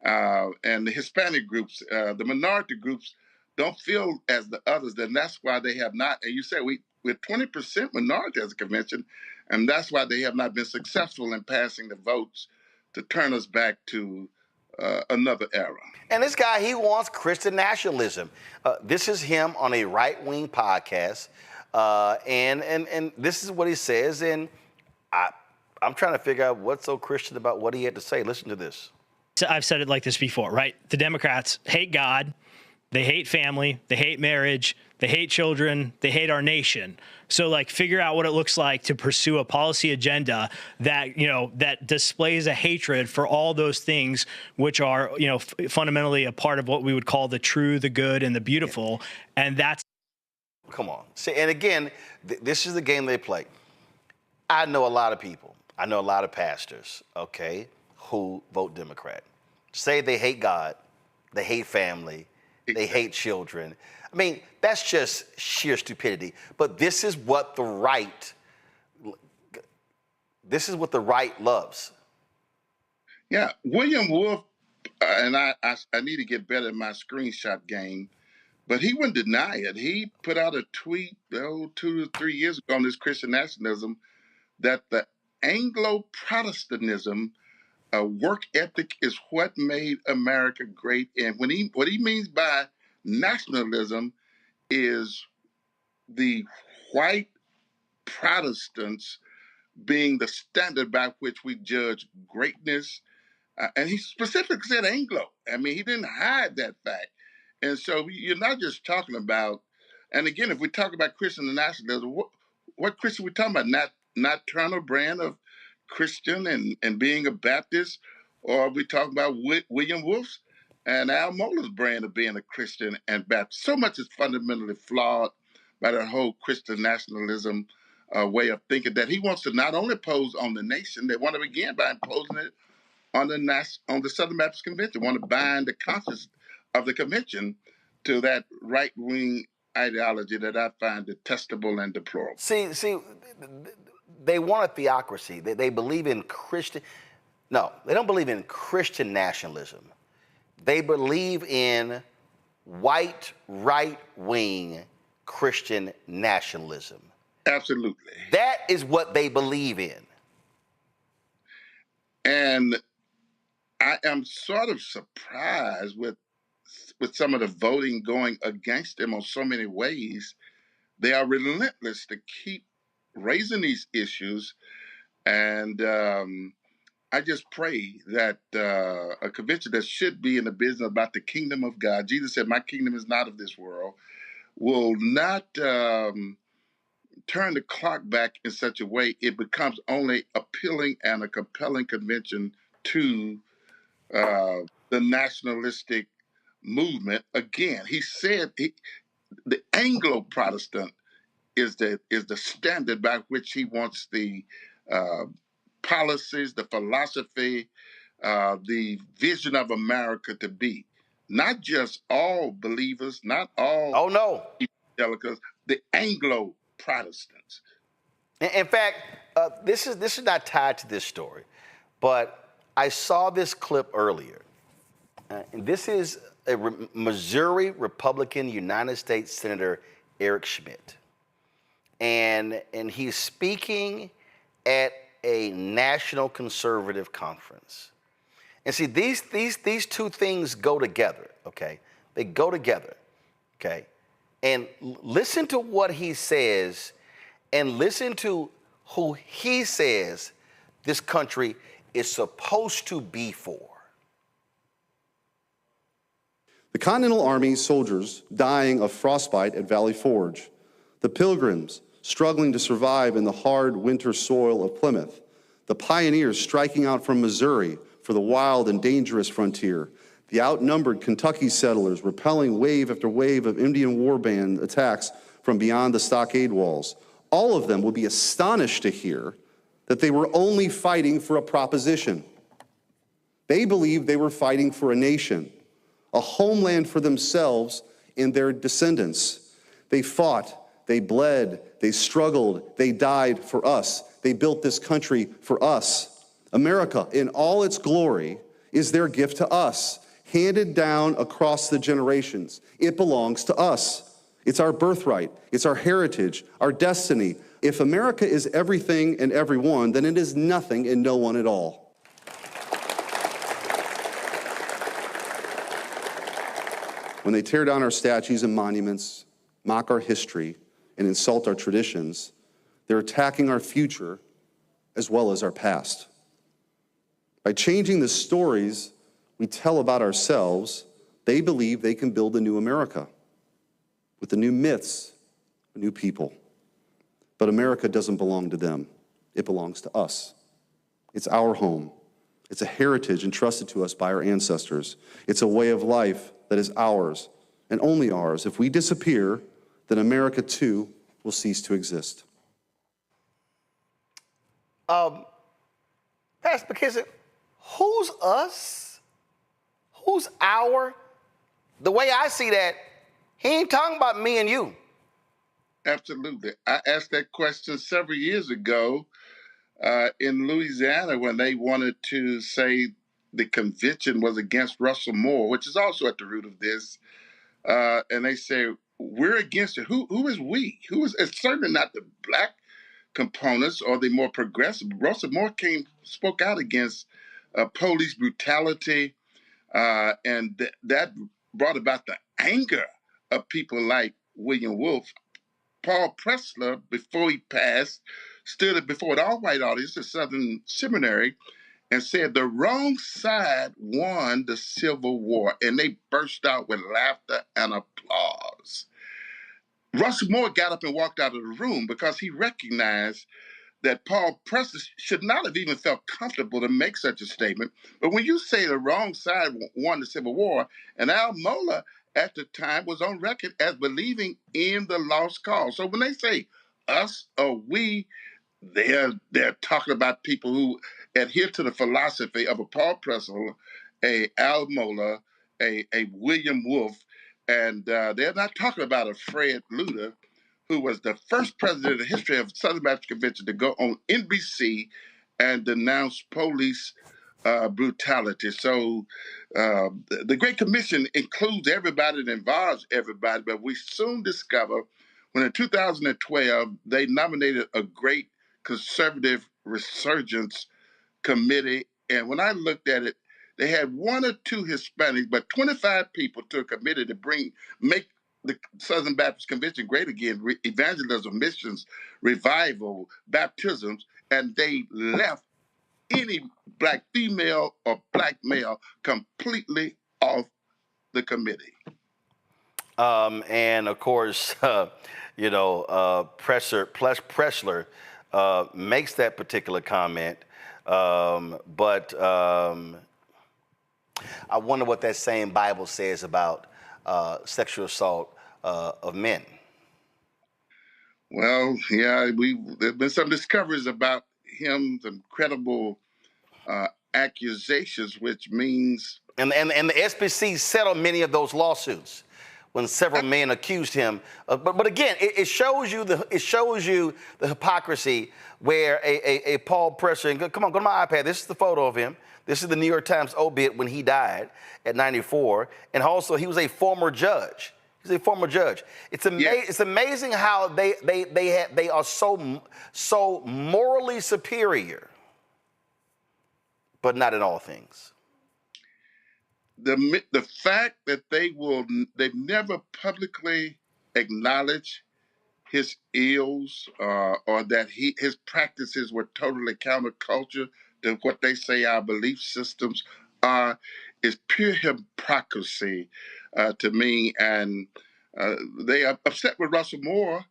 And the Hispanic groups, the minority groups, don't feel as the others, then that's why they have not. And you said we're 20% minority as a convention, and that's why they have not been successful in passing the votes to turn us back to another era. And this guy, he wants Christian nationalism. This is him on a right-wing podcast, and this is what he says. And I'm trying to figure out what's so Christian about what he had to say. Listen to this. I've said it like this before, right? The Democrats hate God, they hate family, they hate marriage, they hate children, they hate our nation. So, like, figure out what it looks like to pursue a policy agenda that, you know, that displays a hatred for all those things which are, you know, fundamentally a part of what we would call the true, the good, and the beautiful. And that's. Come on. See, and again, this is the game they play. I know a lot of people. I know a lot of pastors, okay, who vote Democrat. Say they hate God, they hate family, they hate children. I mean, that's just sheer stupidity. But this is what the right loves. Yeah, William Wolf, and I need to get better at my screenshot game, but he wouldn't deny it. He put out a tweet 2 to 3 years ago on this Christian nationalism that the Anglo-Protestantism work ethic is what made America great. And what he means by nationalism is the white Protestants being the standard by which we judge greatness. And he specifically said Anglo. I mean, he didn't hide that fact. And so you're not just talking about, and again, if we talk about Christian nationalism, what Christian we talking about? Not Turner Brand of Christian and being a Baptist, or are we talking about William Wolf's and Al Mohler's brand of being a Christian and Baptist? So much is fundamentally flawed by that whole Christian nationalism way of thinking that he wants to not only impose on the nation, they want to begin by imposing it on the Southern Baptist Convention, want to bind the conscience of the convention to that right-wing ideology that I find detestable and deplorable. See, they want a theocracy. They believe in No, they don't believe in Christian nationalism. They believe in white, right-wing Christian nationalism. Absolutely. That is what they believe in. And I am sort of surprised with some of the voting going against them on so many ways. They are relentless to keep raising these issues. And I just pray that a convention that should be in the business about the kingdom of God, Jesus said, my kingdom is not of this world, will not turn the clock back in such a way it becomes only appealing and a compelling convention to the nationalistic movement. Again, he said the Anglo-Protestant is the standard by which he wants the policies, the philosophy, the vision of America to be. Not just all believers, not all evangelicals, the Anglo-Protestants. In fact, this is not tied to this story, but I saw this clip earlier. And this is a Missouri Republican United States Senator Eric Schmidt. And he's speaking at a national conservative conference. And see, these two things go together, okay? They go together, okay? And listen to what he says and listen to who he says this country is supposed to be for. The Continental Army soldiers dying of frostbite at Valley Forge. The Pilgrims struggling to survive in the hard winter soil of Plymouth. The pioneers striking out from Missouri for the wild and dangerous frontier. The outnumbered Kentucky settlers repelling wave after wave of Indian war band attacks from beyond the stockade walls. All of them will be astonished to hear that they were only fighting for a proposition. They believed they were fighting for a nation, a homeland for themselves and their descendants. They fought, they bled, they struggled, they died for us. They built this country for us. America, in all its glory, is their gift to us, handed down across the generations. It belongs to us. It's our birthright. It's our heritage, our destiny. If America is everything and everyone, then it is nothing and no one at all. When they tear down our statues and monuments, mock our history, and insult our traditions, they're attacking our future as well as our past. By changing the stories we tell about ourselves, they believe they can build a new America with the new myths, a new people. But America doesn't belong to them. It belongs to us. It's our home. It's a heritage entrusted to us by our ancestors. It's a way of life that is ours and only ours. If we disappear, then America too will cease to exist. Pastor McKissic, who's us? Who's our? The way I see that, he ain't talking about me and you. Absolutely. I asked that question several years ago in Louisiana when they wanted to say the convention was against Russell Moore, which is also at the root of this. And they say, we're against it. Who is we? It's certainly not the black components or the more progressive. Russell Moore spoke out against police brutality, and that brought about the anger of people like William Wolfe. Paul Pressler, before he passed, stood before an all-white audience at Southern Seminary and said the wrong side won the Civil War, and they burst out with laughter and applause. Russell Moore got up and walked out of the room because he recognized that Paul Pressler should not have even felt comfortable to make such a statement. But when you say the wrong side won the Civil War, and Al Mohler at the time was on record as believing in the lost cause. So when they say us or we, they're talking about people who adhere to the philosophy of a Paul Pressler, a Al Mohler, a William Wolfe, and they're not talking about a Fred Luter, who was the first president in the history of Southern Baptist Convention to go on NBC and denounce police brutality. So the Great Commission includes everybody and involves everybody, but we soon discover when in 2012, they nominated a great conservative resurgence committee. And when I looked at it, they had one or two Hispanics, but 25 people to a committee to make the Southern Baptist Convention great again, evangelism, missions, revival, baptisms, and they left any black female or black male completely off the committee. And of course, Pressler makes that particular comment, but I wonder what that same Bible says about sexual assault of men. Well, yeah, there's been some discoveries about him, some credible accusations, which means... And the SBC settled many of those lawsuits when several men accused him. But again, it shows you the hypocrisy where a Paul Pressler, come on, go to my iPad. This is the photo of him. This is the New York Times obit when he died at 94. And also, he was a former judge. He's a former judge. It's amazing how they are so morally superior, but not in all things. The fact that they've never publicly acknowledged his ills or that his practices were totally counterculture to what they say our belief systems are is pure hypocrisy to me. And they are upset with Russell Moore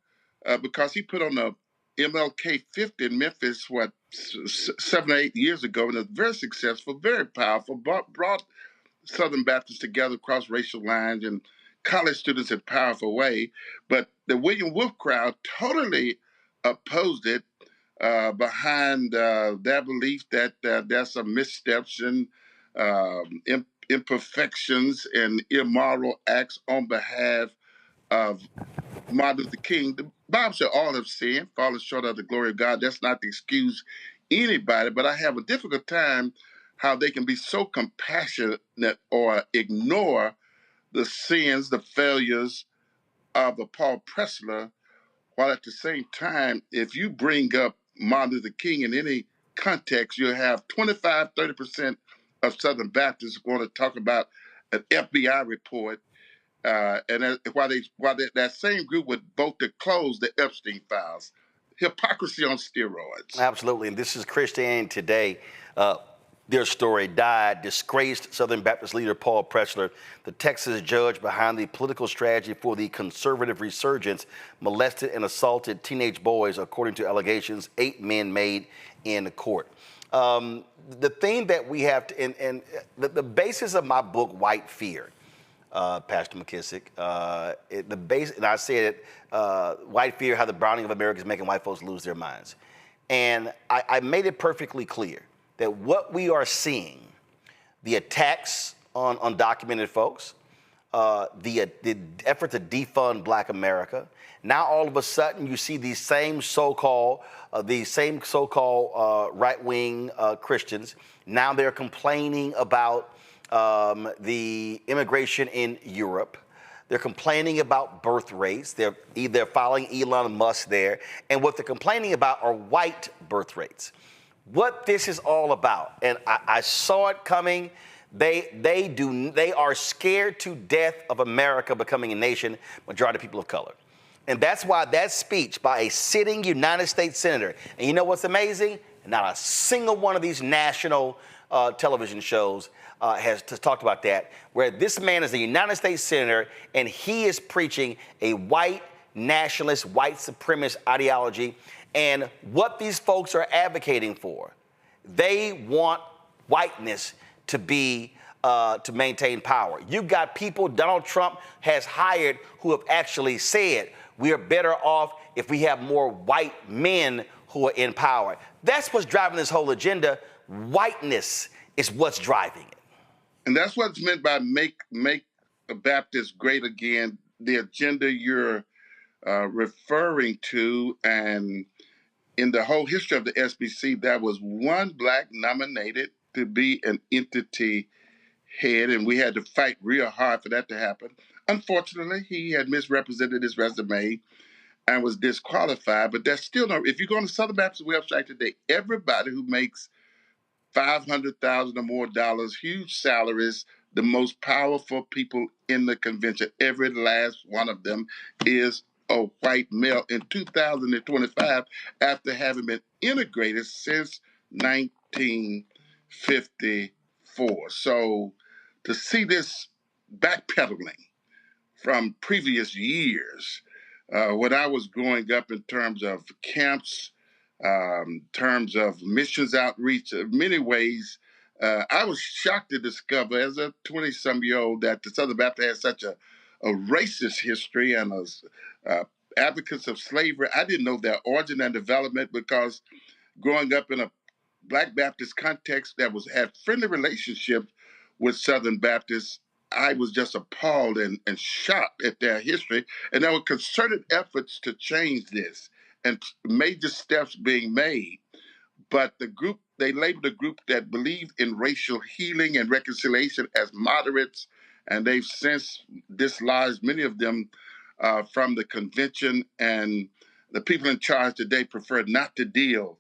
because he put on a MLK 50 in Memphis, 7 or 8 years ago, and it's very successful, very powerful, brought Southern Baptists together across racial lines and college students in a powerful way. But the William Wolfe crowd totally opposed it behind their belief that there's some missteps and imperfections and immoral acts on behalf of Martin Luther King. The Bible said all have sinned, fallen short of the glory of God. That's not to excuse anybody, but I have a difficult time how they can be so compassionate or ignore the sins, the failures of a Paul Pressler, while at the same time, if you bring up Martin Luther King in any context, you'll have 25, 30% of Southern Baptists going to talk about an FBI report, and that same group would vote to close the Epstein files. Hypocrisy on steroids. Absolutely, and this is Christianity Today. Their story died. Disgraced Southern Baptist leader Paul Pressler, the Texas judge behind the political strategy for the conservative resurgence, molested and assaulted teenage boys, according to allegations 8 men made in court. The thing that we have to, and the basis of my book, White Fear, Pastor McKissic, the base, and I said it, White Fear, how the browning of America is making white folks lose their minds. And I made it perfectly clear that what we are seeing, the attacks on undocumented folks, the effort to defund Black America, now all of a sudden you see these same so-called right-wing Christians, now they're complaining about the immigration in Europe. They're complaining about birth rates. They're following Elon Musk there. And what they're complaining about are white birth rates. What this is all about, and I saw it coming, they are scared to death of America becoming a nation, majority of people of color. And that's why that speech by a sitting United States senator, and you know what's amazing? Not a single one of these national television shows has talked about that, where this man is a United States senator and he is preaching a white nationalist, white supremacist ideology. And what these folks are advocating for, they want whiteness to be to maintain power. You've got people Donald Trump has hired who have actually said we are better off if we have more white men who are in power. That's what's driving this whole agenda. Whiteness is what's driving it. And that's what's meant by make the Baptists great again. The agenda you're referring to, and in the whole history of the SBC, there was one Black nominated to be an entity head, and we had to fight real hard for that to happen. Unfortunately, he had misrepresented his resume and was disqualified, but there's still no, if you go on the Southern Baptist website today, everybody who makes $500,000 or more, huge salaries, the most powerful people in the convention, every last one of them is a white male in 2025 after having been integrated since 1954. So to see this backpedaling from previous years, when I was growing up in terms of camps, terms of missions outreach, in many ways, I was shocked to discover as a 20-some-year-old that the Southern Baptist has such a racist history and advocates of slavery. I didn't know their origin and development because growing up in a Black Baptist context that had friendly relationships with Southern Baptists, I was just appalled and shocked at their history. And there were concerted efforts to change this and major steps being made. But the group, they labeled a group that believed in racial healing and reconciliation as moderates, and they've since dislodged many of them from the convention, and the people in charge today prefer not to deal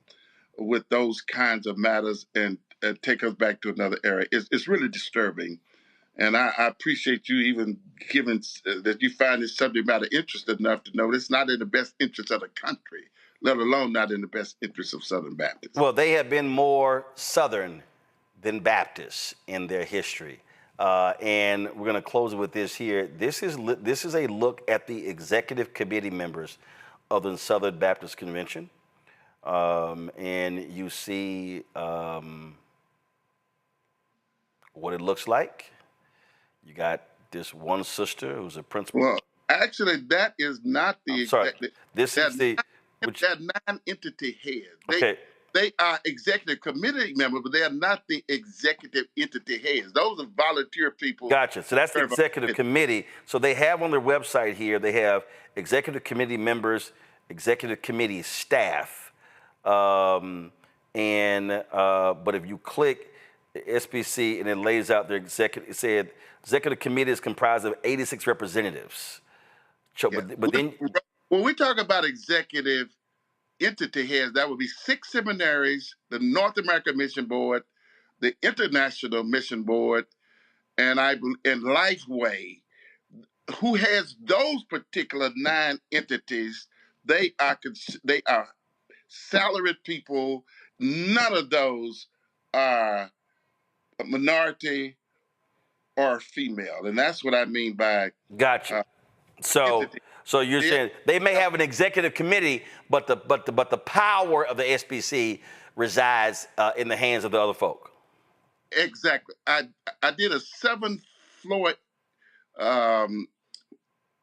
with those kinds of matters and take us back to another era. It's really disturbing. And I appreciate you even giving that you find this subject matter interesting enough to know it's not in the best interest of the country, let alone not in the best interest of Southern Baptists. Well, they have been more Southern than Baptists in their history. And we're going to close it with this here. This is a look at the executive committee members of the Southern Baptist Convention. And you see what it looks like. You got this one sister who's a principal. Well, actually, that is not the executive. This is the... They're non-entity heads. Okay. They are executive committee members, but they are not the executive entity heads. Those are volunteer people. Gotcha. So that's the executive committee. So they have on their website here, they have executive committee members, executive committee staff. But if you click the SBC, and it lays out their executive committee is comprised of 86 representatives. But then, when we talk about executive entity heads, that would be 6 seminaries, the North American Mission Board, the International Mission Board, and Lifeway. Who has those particular 9 entities? They are salaried people. None of those are a minority or female, and that's what I mean by gotcha. So you're saying they may have an executive committee, but the power of the SBC resides in the hands of the other folk. Exactly. I did a 7-floor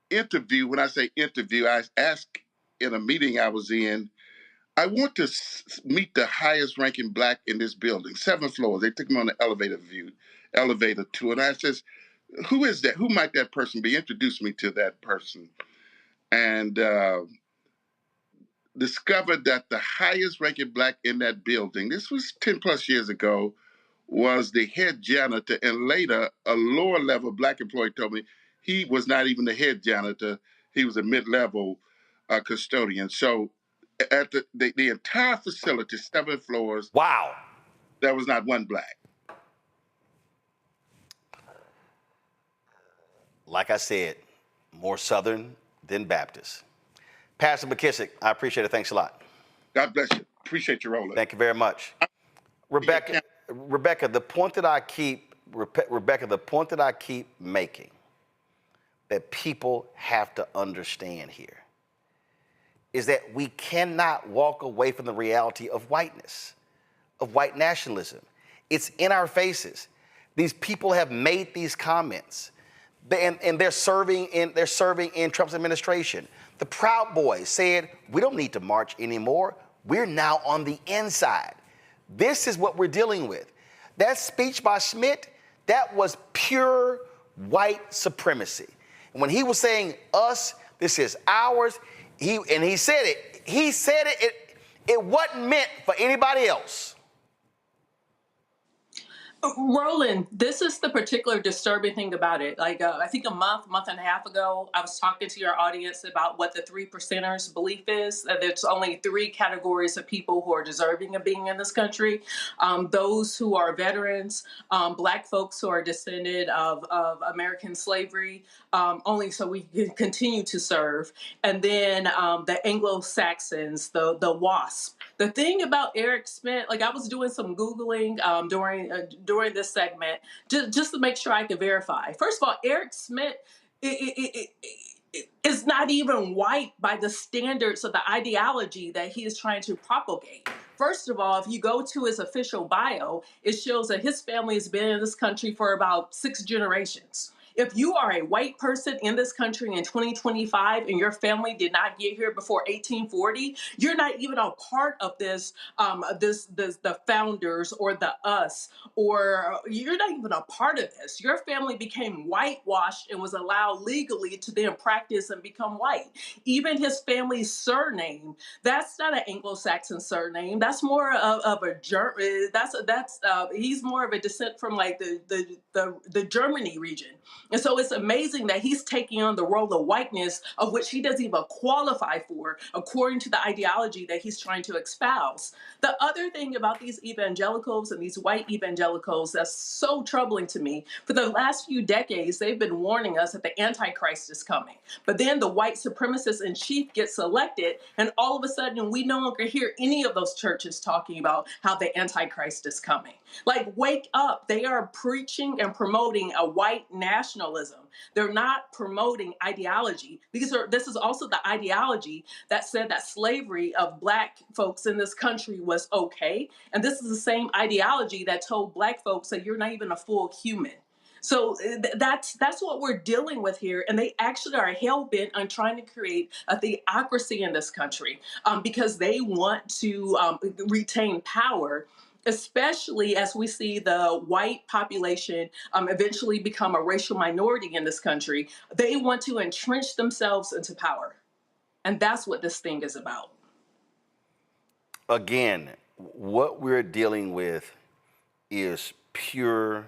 interview. When I say interview, I asked in a meeting I was in, I want to meet the highest ranking Black in this building, 7 floors. They took me on the elevator tour, and I says, who is that? Who might that person be? Introduce me to that person. And discovered that the highest ranking Black in that building, this was 10 plus years ago, was the head janitor. And later, a lower level Black employee told me he was not even the head janitor. He was a mid-level custodian. So at the entire facility, 7 floors. Wow. There was not one Black. Like I said, more Southern than Baptist. Pastor McKissic, I appreciate it. Thanks a lot. God bless you. Appreciate you, Roland. Thank you very much. Rebecca, the point that I keep making that people have to understand here is that we cannot walk away from the reality of whiteness, of white nationalism. It's in our faces. These people have made these comments, and they're serving in Trump's administration. The Proud Boys said, we don't need to march anymore. We're now on the inside. This is what we're dealing with. That speech by Schmidt, that was pure white supremacy. And when he was saying us, this is ours, he said it, it wasn't meant for anybody else. Roland, this is the particular disturbing thing about it. Like, I think a month and a half ago, I was talking to your audience about what the 3%ers belief is. That there's only 3 categories of people who are deserving of being in this country. Those who are veterans, Black folks who are descended of American slavery, only so we can continue to serve. And then the Anglo-Saxons, the WASP. The thing about Eric Schmidt, like I was doing some Googling during this segment, just to make sure I could verify. First of all, Eric Schmidt is not even white by the standards of the ideology that he is trying to propagate. First of all, if you go to his official bio, it shows that his family has been in this country for about 6 generations. If you are a white person in this country in 2025 and your family did not get here before 1840, you're not even a part of this, the founders or the us, or you're not even a part of this. Your family became whitewashed and was allowed legally to then practice and become white. Even his family's surname, that's not an Anglo-Saxon surname. That's more of a German. He's more of a descent from like the Germany region. And so it's amazing that he's taking on the role of whiteness, of which he doesn't even qualify for, according to the ideology that he's trying to espouse. The other thing about these evangelicals and these white evangelicals that's so troubling to me, for the last few decades, they've been warning us that the Antichrist is coming. But then the white supremacist in chief gets elected, and all of a sudden, we no longer hear any of those churches talking about how the Antichrist is coming. Like, wake up. They are preaching and promoting a white nationalism. They're not promoting ideology. This is also the ideology that said that slavery of Black folks in this country was okay. And this is the same ideology that told Black folks that you're not even a full human. So that's what we're dealing with here. And they actually are hell-bent on trying to create a theocracy in this country because they want to retain power, especially as we see the white population eventually become a racial minority in this country. They want to entrench themselves into power. And that's what this thing is about. Again, what we're dealing with is pure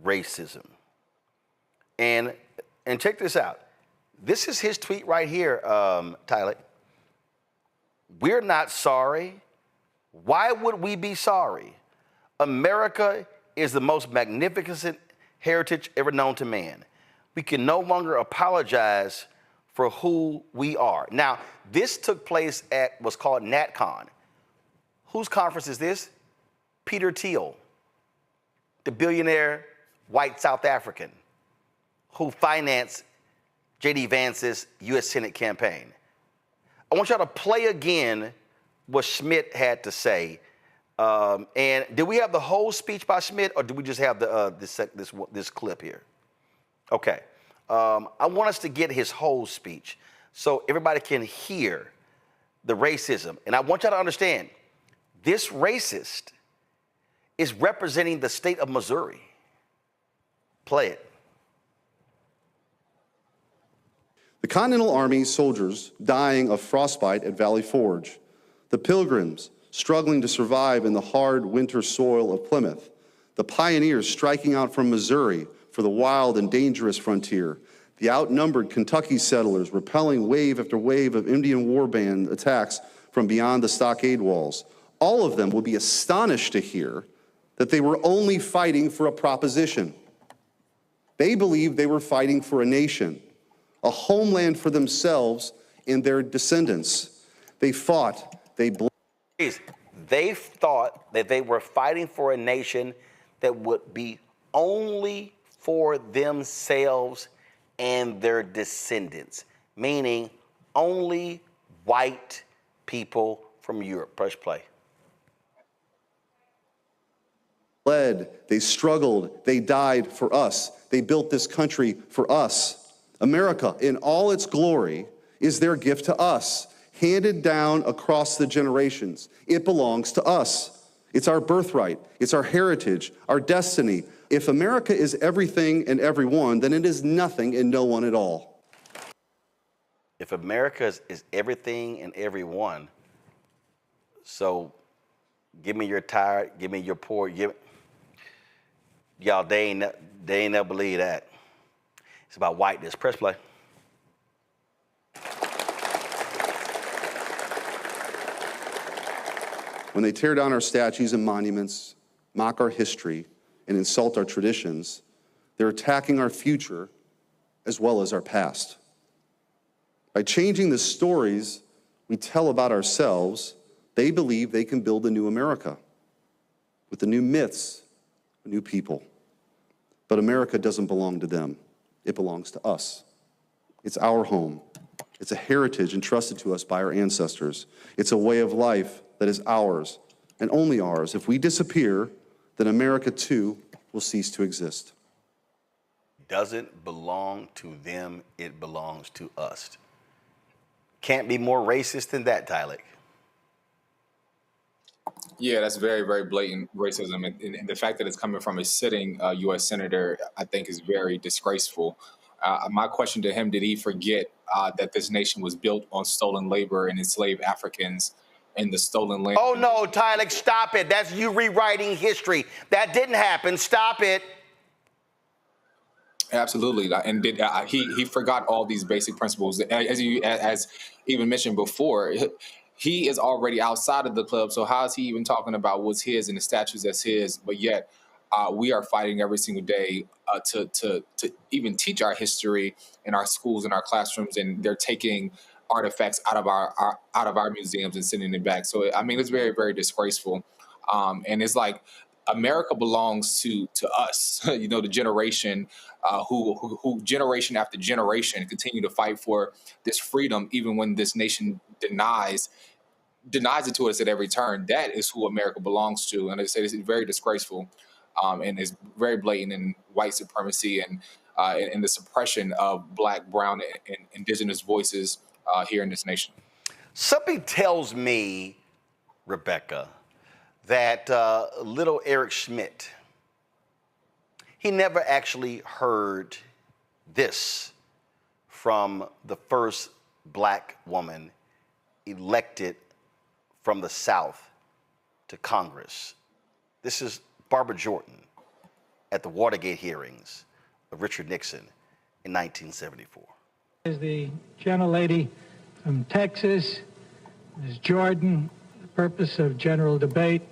racism. And check this out. This is his tweet right here, Tyler. We're not sorry. Why would we be sorry? America is the most magnificent heritage ever known to man. We can no longer apologize for who we are. Now, this took place at what's called NatCon. Whose conference is this? Peter Thiel, the billionaire white South African who financed J.D. Vance's U.S. Senate campaign. I want y'all to play again what Schmidt had to say. And did we have the whole speech by Schmidt, or do we just have the this clip here? Okay. I want us to get his whole speech so everybody can hear the racism. And I want y'all to understand, this racist is representing the state of Missouri. Play it. The Continental Army soldiers dying of frostbite at Valley Forge. The Pilgrims struggling to survive in the hard winter soil of Plymouth. The pioneers striking out from Missouri for the wild and dangerous frontier. The outnumbered Kentucky settlers repelling wave after wave of Indian war band attacks from beyond the stockade walls. All of them will be astonished to hear that they were only fighting for a proposition. They believed they were fighting for a nation, a homeland for themselves and their descendants. They fought, they thought that they were fighting for a nation that would be only for themselves and their descendants, meaning only white people from Europe. Press play. They struggled, they died for us. They built this country for us. America, in all its glory, is their gift to us, handed down across the generations. It belongs to us. It's our birthright. It's our heritage, our destiny. If America is everything and everyone, then it is nothing and no one at all. If America is everything and everyone, so give me your tired, give me your poor, y'all, they ain't never believe that. It's about whiteness. Press play. When they tear down our statues and monuments, mock our history, and insult our traditions, they're attacking our future as well as our past. By changing the stories we tell about ourselves, they believe they can build a new America with the new myths, a new people. But America doesn't belong to them. It belongs to us. It's our home. It's a heritage entrusted to us by our ancestors. It's a way of life that is ours and only ours. If we disappear, then America too will cease to exist. Doesn't belong to them, it belongs to us. Can't be more racist than that, Tyler. Yeah, that's very, very blatant racism. And the fact that it's coming from a sitting U.S. senator, I think, is very disgraceful. My question to him, did he forget that this nation was built on stolen labor and enslaved Africans in the stolen land? Oh, no, Tyler, stop it. That's you rewriting history. That didn't happen. Stop it. Absolutely, and he forgot all these basic principles. As even mentioned before, he is already outside of the club, so how is he even talking about what's his and the statues that's his? But yet, we are fighting every single day to even teach our history in our schools and our classrooms, and they're taking artifacts out of our museums and sending it back. So I mean, it's very, very disgraceful, and it's like America belongs to us. You know, the generation who generation after generation continue to fight for this freedom, even when this nation denies it to us at every turn. That is who America belongs to, and I say this is very disgraceful, and is very blatant in white supremacy and the suppression of Black, Brown, and indigenous voices here in this nation. Something tells me, Rebecca, that little Eric Schmidt, he never actually heard this from the first Black woman elected from the South to Congress. This is Barbara Jordan at the Watergate hearings of Richard Nixon in 1974. Is the gentlelady from Texas, Ms. Jordan, the purpose of general debate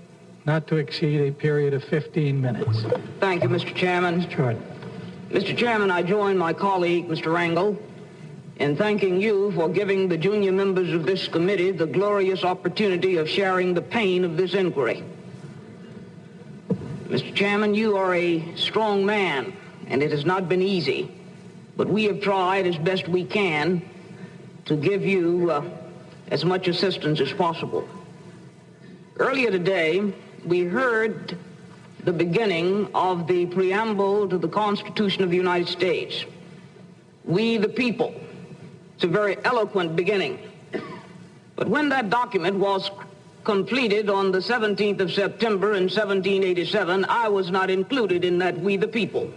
not to exceed a period of 15 minutes. Thank you, Mr. Chairman. Ms. Jordan. Mr. Chairman, I join my colleague, Mr. Rangel, in thanking you for giving the junior members of this committee the glorious opportunity of sharing the pain of this inquiry. Mr. Chairman, you are a strong man, and it has not been easy, but we have tried as best we can to give you as much assistance as possible. Earlier today, we heard the beginning of the preamble to the Constitution of the United States. We the people. It's a very eloquent beginning. But when that document was completed on the 17th of September in 1787, I was not included in that we the people.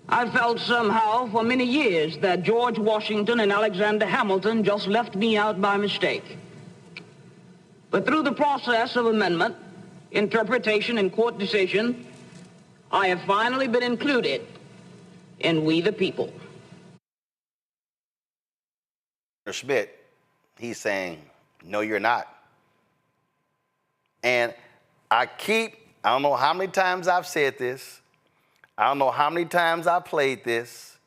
I felt somehow for many years that George Washington and Alexander Hamilton just left me out by mistake. But through the process of amendment, interpretation, and court decision, I have finally been included in we the people. Mr. Schmidt, he's saying, no, you're not. And I don't know how many times I've said this. I don't know how many times I played this.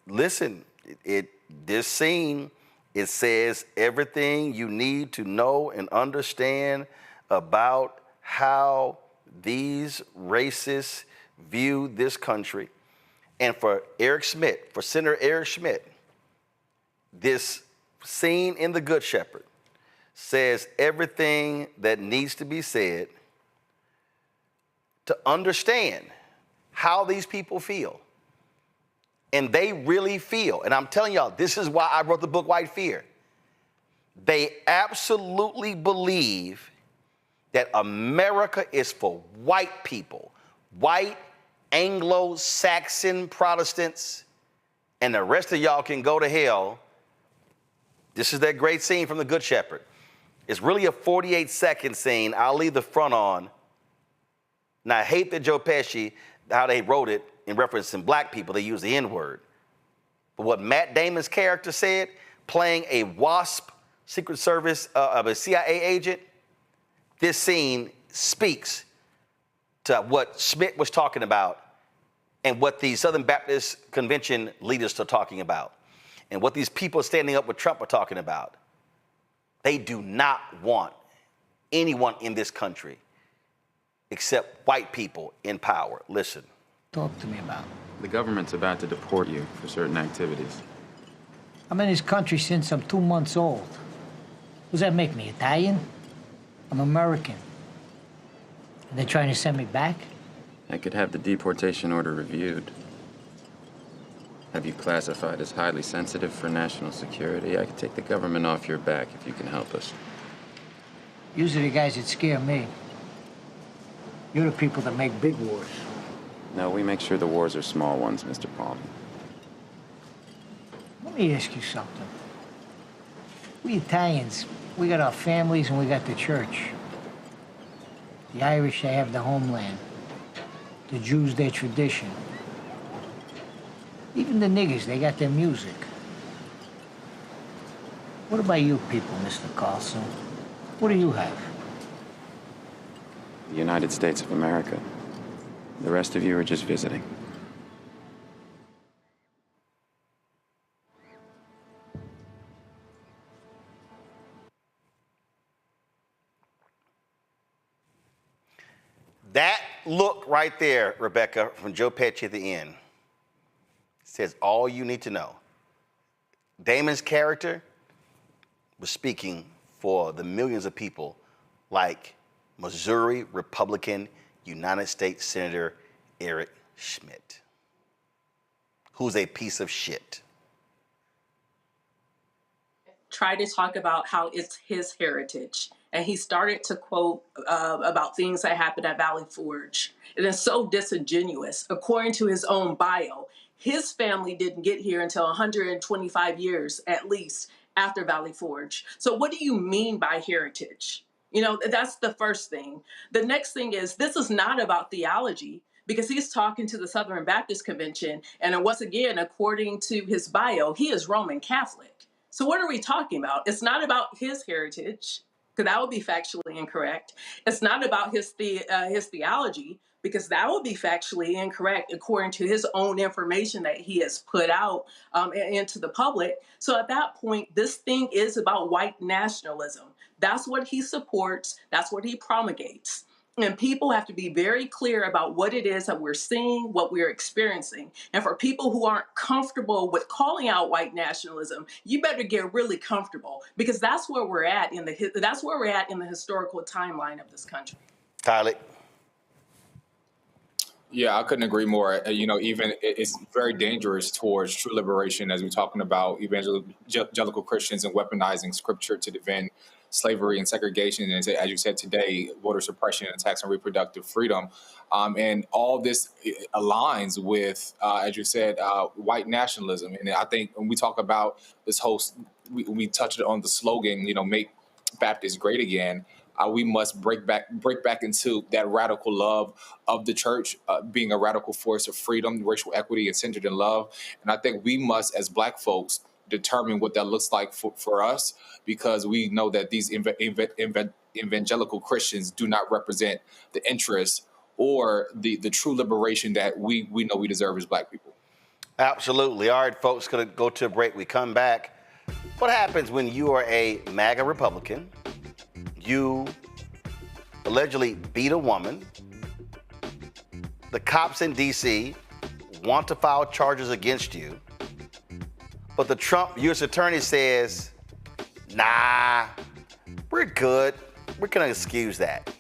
Listen, this scene, it says everything you need to know and understand about how these racists view this country. And for Senator Eric Schmidt, this scene in The Good Shepherd says everything that needs to be said to understand how these people feel. And they really feel, and I'm telling y'all, this is why I wrote the book, White Fear. They absolutely believe that America is for white people, white Anglo-Saxon Protestants, and the rest of y'all can go to hell. This is that great scene from The Good Shepherd. It's really a 48-second scene. I'll leave the front on. Now, I hate that Joe Pesci, how they wrote it in referencing black people, they use the N-word. But what Matt Damon's character said, playing a WASP Secret Service of a CIA agent, this scene speaks to what Schmidt was talking about and what the Southern Baptist Convention leaders are talking about and what these people standing up with Trump are talking about. They do not want anyone in this country except white people in power. Listen. Talk to me about. The government's about to deport you for certain activities. I'm in this country since I'm 2 months old. Does that make me Italian? I'm American. And they're trying to send me back? I could have the deportation order reviewed. Have you classified as highly sensitive for national security? I could take the government off your back if you can help us. Usually the guys that scare me. You're the people that make big wars. No, we make sure the wars are small ones, Mr. Palmer. Let me ask you something. We Italians, we got our families and we got the church. The Irish, they have the homeland. The Jews, their tradition. Even the niggers, they got their music. What about you people, Mr. Carlson? What do you have? The United States of America. The rest of you are just visiting. That look right there, Rebecca, from Joe Pesci at the end, says all you need to know. Damon's character was speaking for the millions of people like Missouri Republican United States Senator Eric Schmidt, who's a piece of shit. Try to talk about how it's his heritage. And he started to quote about things that happened at Valley Forge. It is so disingenuous. According to his own bio, his family didn't get here until 125 years at least after Valley Forge. So what do you mean by heritage? You know, that's the first thing. The next thing is, this is not about theology, because he's talking to the Southern Baptist Convention. And once again, according to his bio, he is Roman Catholic. So what are we talking about? It's not about his heritage, because that would be factually incorrect. It's not about his theology, because that would be factually incorrect according to his own information that he has put out into the public. So at that point, this thing is about white nationalism. That's what he supports. That's what he promulgates. And people have to be very clear about what it is that we're seeing, what we're experiencing. And for people who aren't comfortable with calling out white nationalism, you better get really comfortable, because that's where we're at in the historical timeline of this country. Tyler. Yeah, I couldn't agree more. You know, even it's very dangerous towards true liberation, as we're talking about evangelical Christians and weaponizing scripture to defend slavery and segregation, and as you said today, voter suppression and attacks on reproductive freedom. And all this aligns with, as you said, white nationalism. And I think when we talk about this whole, we touched on the slogan, you know, make Baptists great again. We must break back into that radical love of the church, being a radical force of freedom, racial equity, and centered in love. And I think we must, as Black folks, determine what that looks like for us, because we know that these evangelical Christians do not represent the interests or the true liberation that we know we deserve as Black people. Absolutely. All right, folks, going to go to a break. We come back. What happens when you are a MAGA Republican? You allegedly beat a woman. The cops in D.C. want to file charges against you. But the Trump U.S. attorney says, nah, we're good. We're going to excuse that.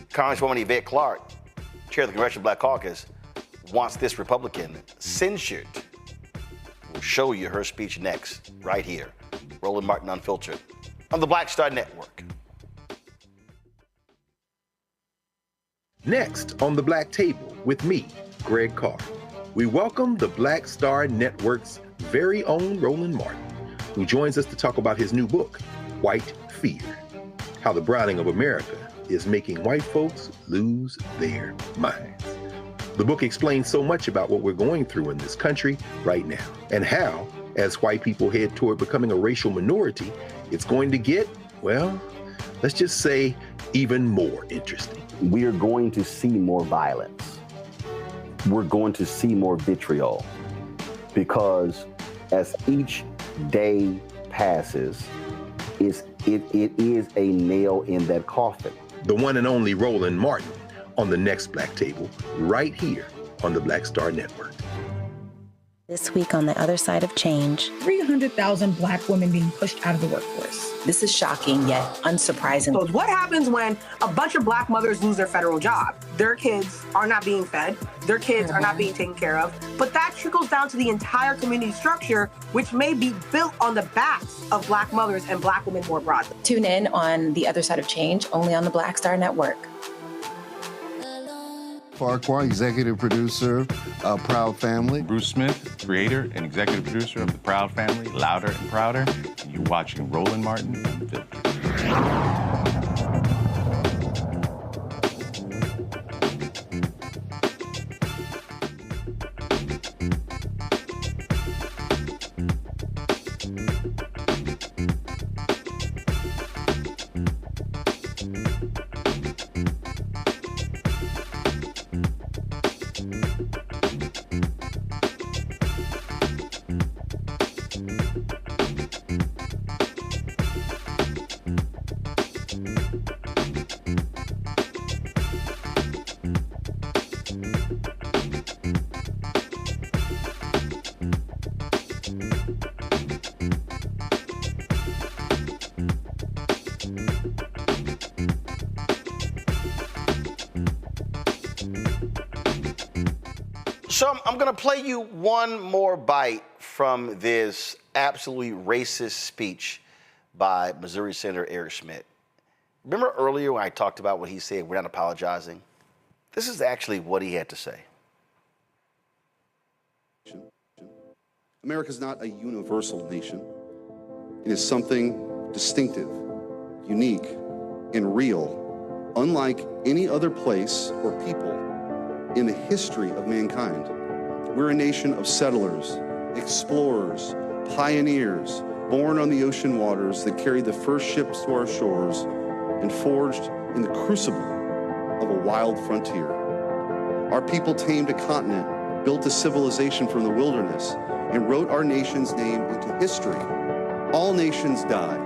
Congresswoman Yvette Clarke, chair of the Congressional Black Caucus, wants this Republican censured. We'll show you her speech next, right here. Roland Martin Unfiltered on the Black Star Network. Next on the Black Table with me, Greg Carr, we welcome the Black Star Network's very own Roland Martin, who joins us to talk about his new book, White Fear, How the Browning of America is Making White Folks Lose Their Minds. The book explains so much about what we're going through in this country right now, and how, as white people head toward becoming a racial minority, it's going to get, well, let's just say, even more interesting. We are going to see more violence. We're going to see more vitriol, because as each day passes, it is a nail in that coffin. The one and only Roland Martin on the next Black Table, right here on the Black Star Network. This week on The Other Side of Change, 300,000 Black women being pushed out of the workforce. This is shocking yet unsurprising. So what happens when a bunch of Black mothers lose their federal job? Their kids are not being fed, their kids are not being taken care of, but that trickles down to the entire community structure, which may be built on the backs of Black mothers and Black women more broadly. Tune in on The Other Side of Change, only on the Black Star Network. Farquhar, executive producer of Proud Family. Bruce Smith, creator and executive producer of The Proud Family, Louder and Prouder. And you're watching Roland Martin Unfiltered. So I'm going to play you one more bite from this absolutely racist speech by Missouri Senator Eric Schmidt. Remember earlier when I talked about what he said, we're not apologizing? This is actually what he had to say. America's not a universal nation. It is something distinctive, unique, and real, unlike any other place or people in the history of mankind. We're a nation of settlers, explorers, pioneers, born on the ocean waters that carried the first ships to our shores and forged in the crucible of a wild frontier. Our people tamed a continent, built a civilization from the wilderness, and wrote our nation's name into history. All nations die.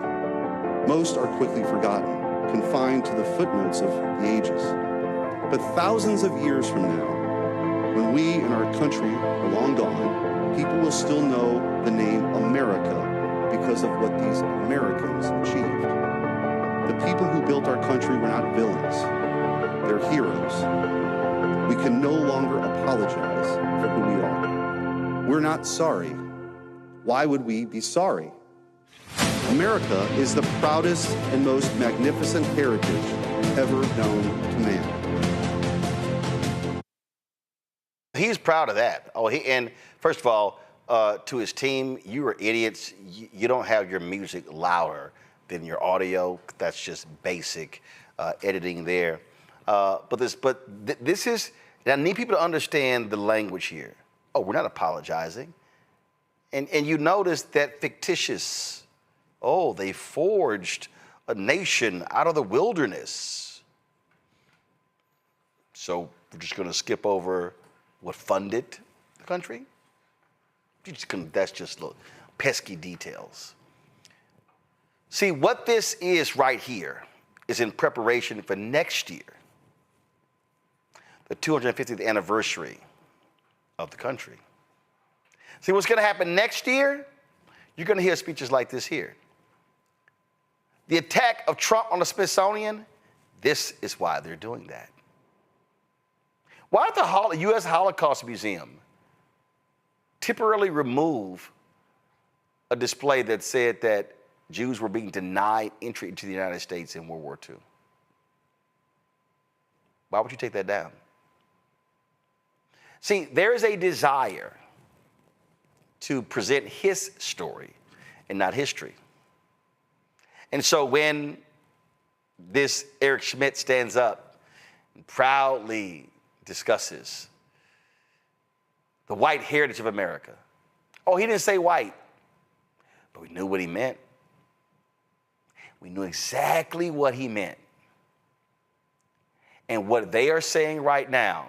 Most are quickly forgotten, confined to the footnotes of the ages. But thousands of years from now, when we and our country are long gone, people will still know the name America because of what these Americans achieved. The people who built our country were not villains. They're heroes. We can no longer apologize for who we are. We're not sorry. Why would we be sorry? America is the proudest and most magnificent heritage ever known to man. He's proud of that. And first of all, to his team, you are idiots. You don't have your music louder than your audio. That's just basic editing there. But this is, I need people to understand the language here. Oh, we're not apologizing. And you notice that fictitious, they forged a nation out of the wilderness. So we're just going to skip over what funded the country? That's just little pesky details. See, what this is right here is in preparation for next year, the 250th anniversary of the country. See, what's going to happen next year? You're going to hear speeches like this here. The attack of Trump on the Smithsonian, this is why they're doing that. Why did the U.S. Holocaust Museum temporarily remove a display that said that Jews were being denied entry into the United States in World War II? Why would you take that down? See, there is a desire to present his story and not history. And so when this Eric Schmidt stands up and proudly discusses the white heritage of America. Oh, he didn't say white, but we knew what he meant. We knew exactly what he meant. And what they are saying right now,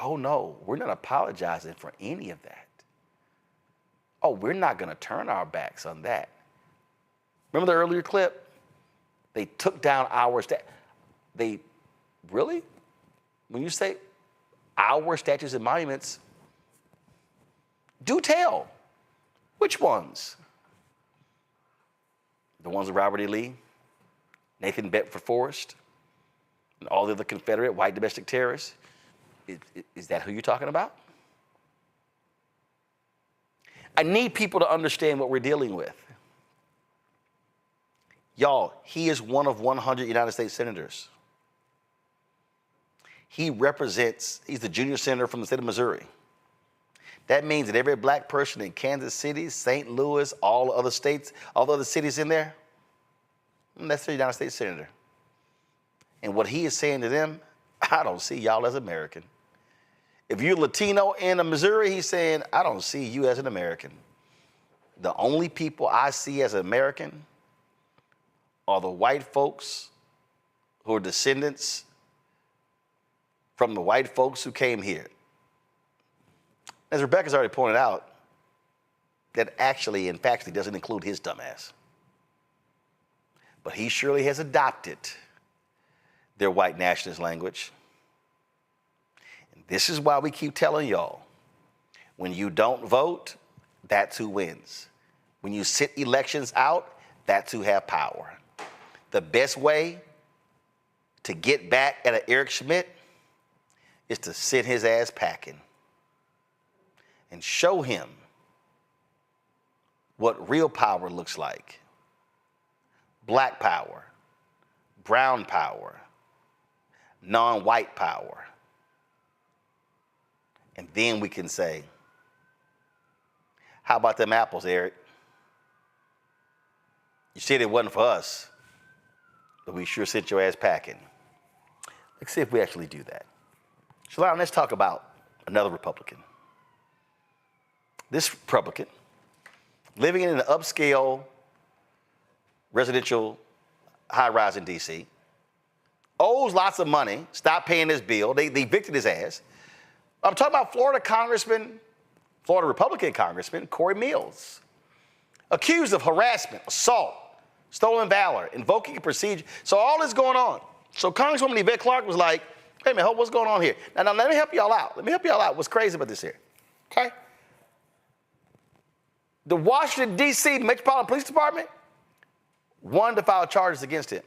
oh no, we're not apologizing for any of that. Oh, we're not going to turn our backs on that. Remember the earlier clip? They took down our really? When you say our statues and monuments, do tell. Which ones? The ones of Robert E. Lee, Nathan Bedford Forrest, and all the other Confederate white domestic terrorists? Is that who you're talking about? I need people to understand what we're dealing with. Y'all, he is one of 100 United States senators. He's the junior senator from the state of Missouri. That means that every black person in Kansas City, St. Louis, all the other states, all the other cities in there, that's the United States senator. And what he is saying to them, I don't see y'all as American. If you're Latino in Missouri, he's saying, I don't see you as an American. The only people I see as American are the white folks who are descendants from the white folks who came here. As Rebecca's already pointed out, that actually, in fact, he doesn't include his dumbass. But he surely has adopted their white nationalist language. And this is why we keep telling y'all, when you don't vote, that's who wins. When you sit elections out, that's who have power. The best way to get back at an Eric Schmidt is to send his ass packing and show him what real power looks like. Black power, brown power, non-white power. And then we can say, how about them apples, Eric? You said it wasn't for us, but we sure sent your ass packing. Let's see if we actually do that. Shalon, let's talk about another Republican. This Republican, living in an upscale residential high-rise in D.C., owes lots of money, stopped paying his bill. They evicted his ass. I'm talking about Florida Republican Congressman Cory Mills, accused of harassment, assault, stolen valor, invoking a procedure. So all this going on. So Congresswoman Yvette Clarke was like, hey man, what's going on here? Now let me help y'all out. What's crazy about this here, okay? The Washington, D.C. Metropolitan Police Department wanted to file charges against him.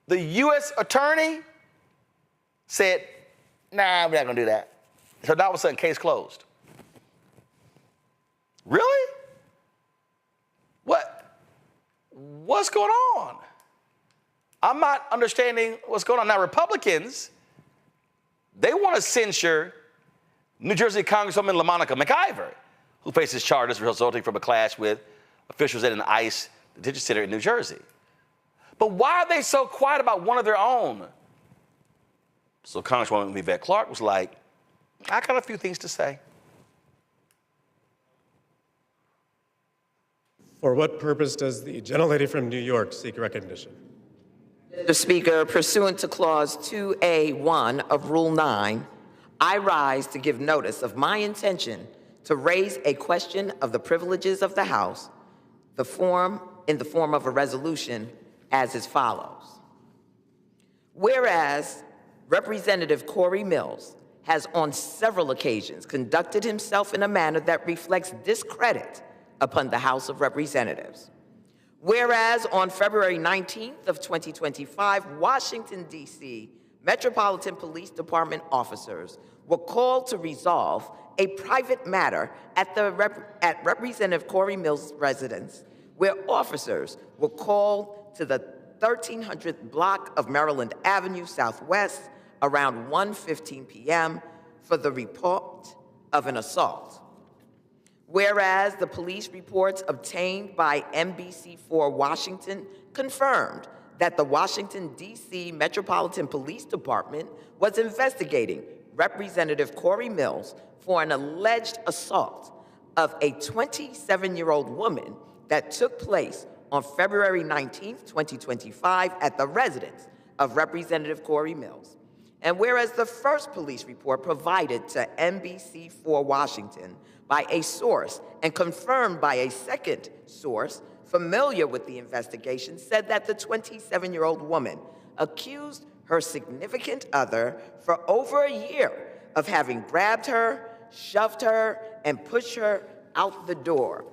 The U.S. attorney said, nah, we're not gonna do that. So now all of a sudden, case closed. Really? What's going on? I'm not understanding what's going on. Now, Republicans, they want to censure New Jersey Congresswoman LaMonica McIver, who faces charges resulting from a clash with officials at an ICE detention center in New Jersey. But why are they so quiet about one of their own? So Congresswoman Yvette Clarke was like, I got a few things to say. For what purpose does the gentlelady from New York seek recognition? Mr. Speaker, pursuant to Clause 2A1 of Rule 9, I rise to give notice of my intention to raise a question of the privileges of the House, in the form of a resolution as is follows. Whereas Representative Cory Mills has on several occasions conducted himself in a manner that reflects discredit upon the House of Representatives. Whereas on February 19th of 2025, Washington, D.C. Metropolitan Police Department officers were called to resolve a private matter at Representative Cory Mills' residence, where officers were called to the 1300th block of Maryland Avenue Southwest around 1:15 p.m. for the report of an assault. Whereas the police reports obtained by NBC4 Washington confirmed that the Washington, D.C. Metropolitan Police Department was investigating Representative Cory Mills for an alleged assault of a 27-year-old woman that took place on February 19, 2025 at the residence of Representative Cory Mills. And whereas the first police report provided to NBC4 Washington by a source and confirmed by a second source familiar with the investigation said that the 27-year-old woman accused her significant other for over a year of having grabbed her, shoved her, and pushed her out the door.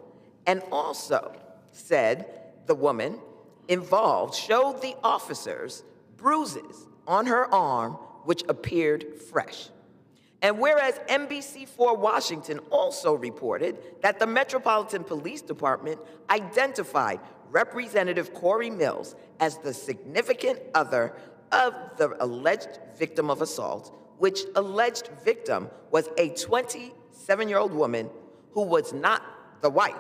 And also said the woman involved showed the officers bruises on her arm which appeared fresh. And whereas NBC4 Washington also reported that the Metropolitan Police Department identified Representative Cory Mills as the significant other of the alleged victim of assault, which alleged victim was a 27-year-old woman who was not the wife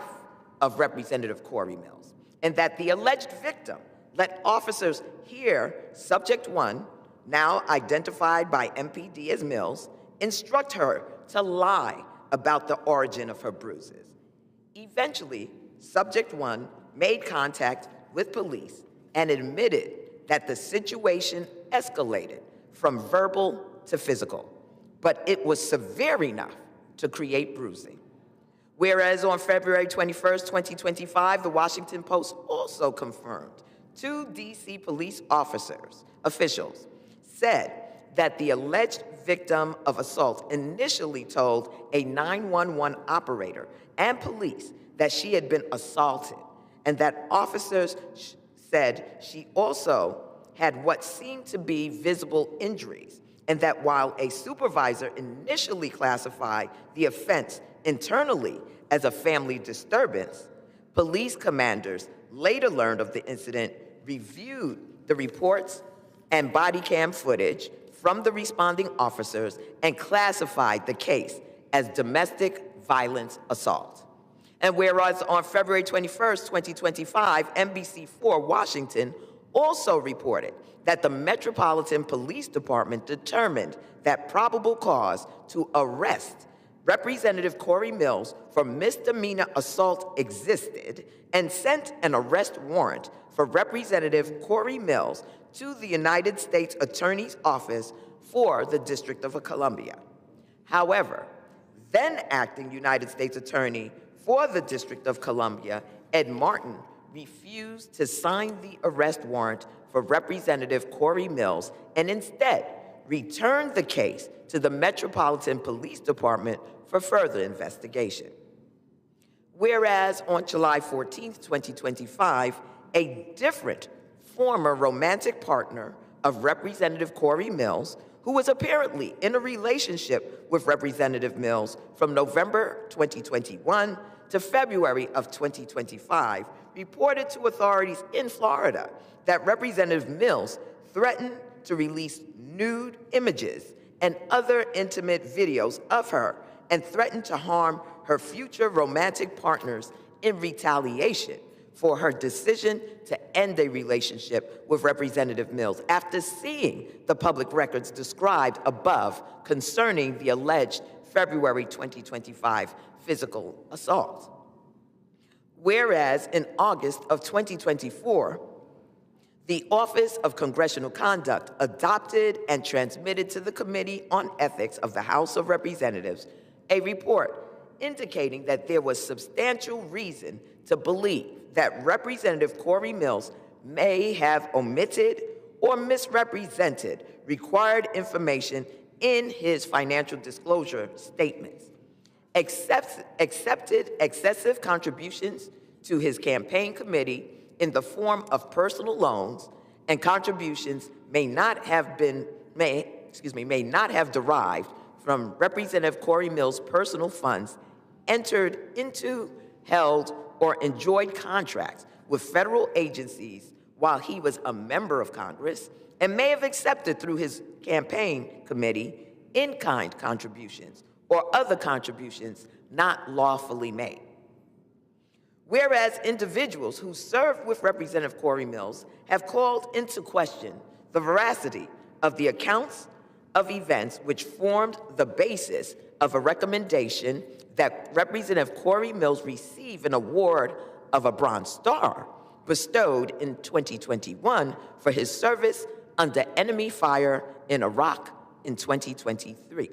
of Representative Cory Mills, and that the alleged victim let officers hear Subject 1, now identified by MPD as Mills, instruct her to lie about the origin of her bruises. Eventually, Subject 1 made contact with police and admitted that the situation escalated from verbal to physical, but it was severe enough to create bruising. Whereas on February 21st, 2025, the Washington Post also confirmed 2 D.C. police officials said that the alleged victim of assault initially told a 911 operator and police that she had been assaulted, and that officers said she also had what seemed to be visible injuries, and that while a supervisor initially classified the offense internally as a family disturbance, police commanders later learned of the incident, reviewed the reports and body cam footage from the responding officers, and classified the case as domestic violence assault. And whereas on February 21st, 2025, NBC4 Washington also reported that the Metropolitan Police Department determined that probable cause to arrest Representative Cory Mills for misdemeanor assault existed and sent an arrest warrant for Representative Cory Mills to the United States Attorney's Office for the District of Columbia. However, then acting United States Attorney for the District of Columbia, Ed Martin, refused to sign the arrest warrant for Representative Cory Mills and instead returned the case to the Metropolitan Police Department for further investigation. Whereas on July 14, 2025, a different former romantic partner of Representative Cory Mills, who was apparently in a relationship with Representative Mills from November 2021 to February of 2025, reported to authorities in Florida that Representative Mills threatened to release nude images and other intimate videos of her and threatened to harm her future romantic partners in retaliation for her decision to end a relationship with Representative Mills after seeing the public records described above concerning the alleged February 2025 physical assault. Whereas in August of 2024, the Office of Congressional Conduct adopted and transmitted to the Committee on Ethics of the House of Representatives a report indicating that there was substantial reason to believe that Representative Cory Mills may have omitted or misrepresented required information in his financial disclosure statements, accepted excessive contributions to his campaign committee in the form of personal loans, and contributions may not have derived from Representative Cory Mills' personal funds, entered into, held, or enjoyed contracts with federal agencies while he was a member of Congress, and may have accepted through his campaign committee in-kind contributions or other contributions not lawfully made. Whereas individuals who served with Representative Cory Mills have called into question the veracity of the accounts of events which formed the basis of a recommendation that Representative Cory Mills receive an award of a Bronze Star bestowed in 2021 for his service under enemy fire in Iraq in 2003.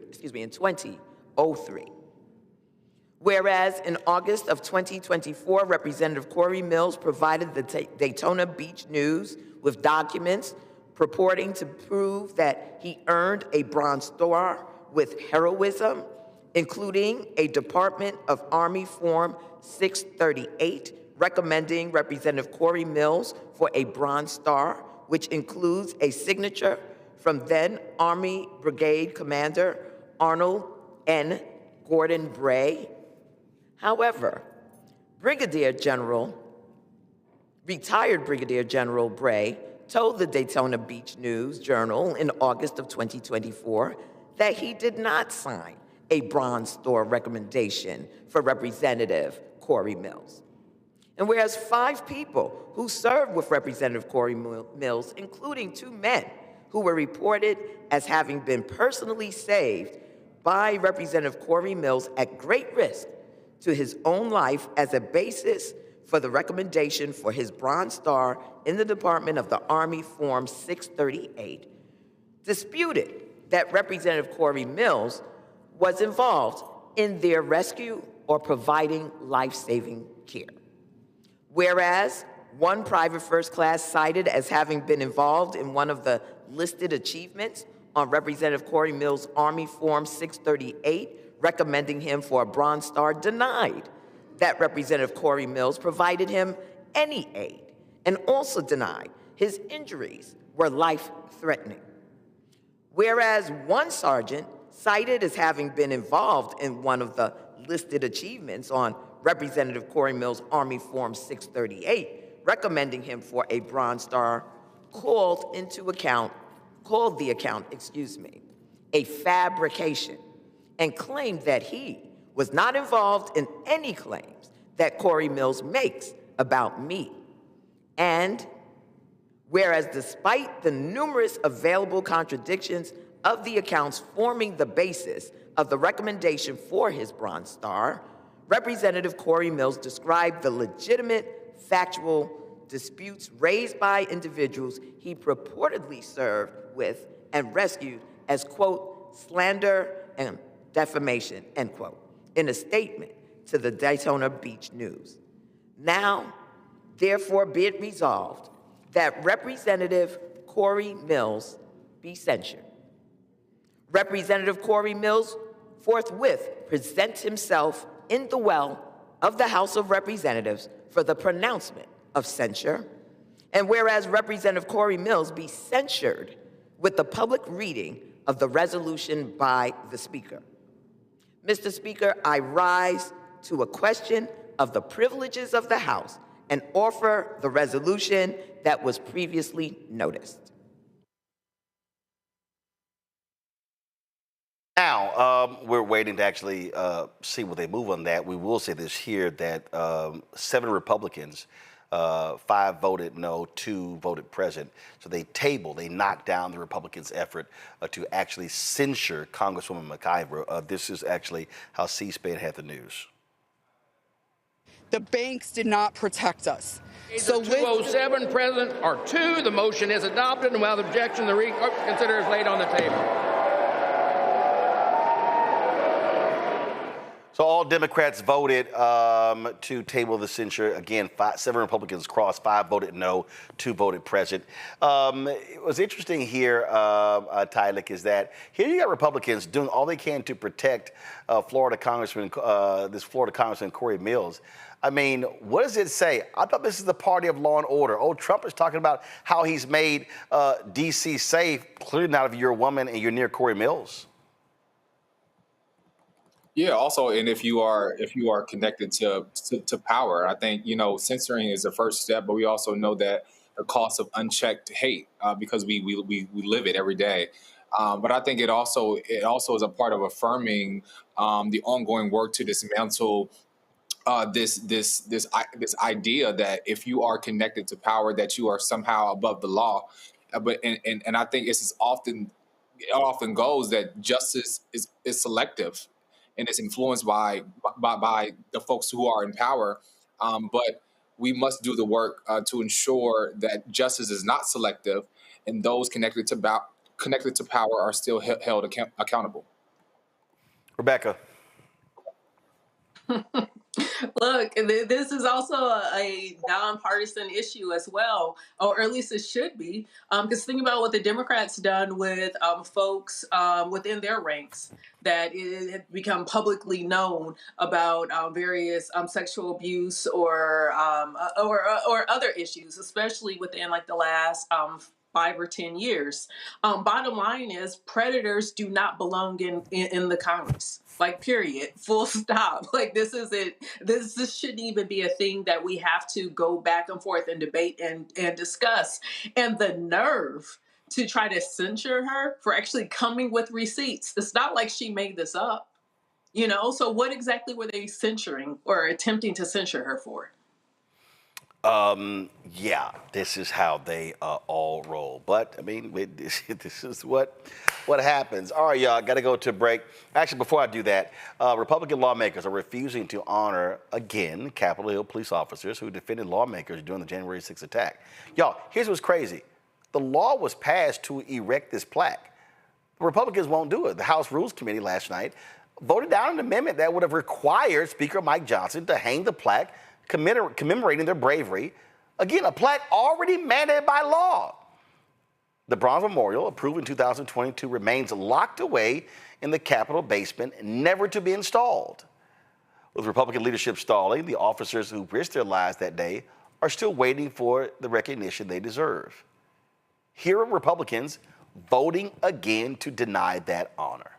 Whereas in August of 2024, Representative Cory Mills provided the Daytona Beach News with documents purporting to prove that he earned a Bronze Star with heroism, including a Department of Army Form 638 recommending Representative Cory Mills for a Bronze Star, which includes a signature from then Army Brigade Commander Arnold N. Gordon Bray. However, retired Brigadier General Bray told the Daytona Beach News Journal in August of 2024 that he did not sign a Bronze Star recommendation for Representative Cory Mills. And whereas 5 people who served with Representative Cory Mills, including 2 men who were reported as having been personally saved by Representative Cory Mills at great risk to his own life as a basis for the recommendation for his Bronze Star in the Department of the Army Form 638, disputed that Representative Cory Mills was involved in their rescue or providing life-saving care. Whereas one private first class cited as having been involved in one of the listed achievements on Representative Cory Mills' Army Form 638, recommending him for a Bronze Star, denied that Representative Cory Mills provided him any aid, and also denied his injuries were life-threatening. Whereas one sergeant cited as having been involved in one of the listed achievements on Representative Cory Mills' Army Form 638, recommending him for a Bronze Star, called the account a fabrication, and claimed that he was not involved in any claims that Cory Mills makes about me. And whereas despite the numerous available contradictions of the accounts forming the basis of the recommendation for his Bronze Star, Representative Cory Mills described the legitimate factual disputes raised by individuals he purportedly served with and rescued as, quote, slander and defamation, end quote, in a statement to the Daytona Beach News. Now, therefore, be it resolved that Representative Cory Mills be censured. Representative Cory Mills forthwith presents himself in the well of the House of Representatives for the pronouncement of censure. And whereas Representative Cory Mills be censured with the public reading of the resolution by the Speaker. Mr. Speaker, I rise to a question of the privileges of the House and offer the resolution that was previously noticed. Now, we're waiting to actually see what they move on that. We will say this here, that 7 Republicans, 5 voted no, 2 voted present. So they knocked down the Republicans' effort to actually censure Congresswoman McIver. This is actually how C-SPAN had the news. The banks did not protect us. So 207 present or 2, the motion is adopted, and without objection, the reconsider is laid on the table. So all Democrats voted to table the censure. Again, 7 Republicans crossed, 5 voted no, 2 voted present. It was interesting here, Tylik, is that here you got Republicans doing all they can to protect Florida Congressman Cory Mills. I mean, what does it say? I thought this is the party of law and order. Oh, Trump is talking about how he's made D.C. safe. Clearly not if you're a woman and you're near Cory Mills. Yeah. Also, and if you are connected to power, I think censoring is the first step, but we also know that the cost of unchecked hate because we live it every day. But I think it also is a part of affirming the ongoing work to dismantle this idea that if you are connected to power, that you are somehow above the law. And I think it often goes that justice is selective. And it's influenced by the folks who are in power. But we must do the work to ensure that justice is not selective and those connected to power are still held accountable. Rebecca. Look, this is also a nonpartisan issue as well, or at least it should be. Because think about what the Democrats done with folks within their ranks that it had become publicly known about various sexual abuse or other issues, especially within like the last 5 or 10 years. Bottom line is predators do not belong in the Congress. Like, period, full stop. Like, this shouldn't even be a thing that we have to go back and forth and debate and discuss. And the nerve to try to censure her for actually coming with receipts. It's not like she made this up, So what exactly were they censuring or attempting to censure her for? Yeah, this is how they all roll. But I mean, this is what happens. All right, y'all, got to go to a break. Actually, before I do that, Republican lawmakers are refusing to honor again Capitol Hill police officers who defended lawmakers during the January 6th attack. Y'all, here's what's crazy: the law was passed to erect this plaque. The Republicans won't do it. The House Rules Committee last night voted down an amendment that would have required Speaker Mike Johnson to hang the plaque commemorating their bravery. Again, a plaque already mandated by law. The bronze memorial, approved in 2022, remains locked away in the Capitol basement, never to be installed. With Republican leadership stalling, the officers who risked their lives that day are still waiting for the recognition they deserve. Here are Republicans voting again to deny that honor.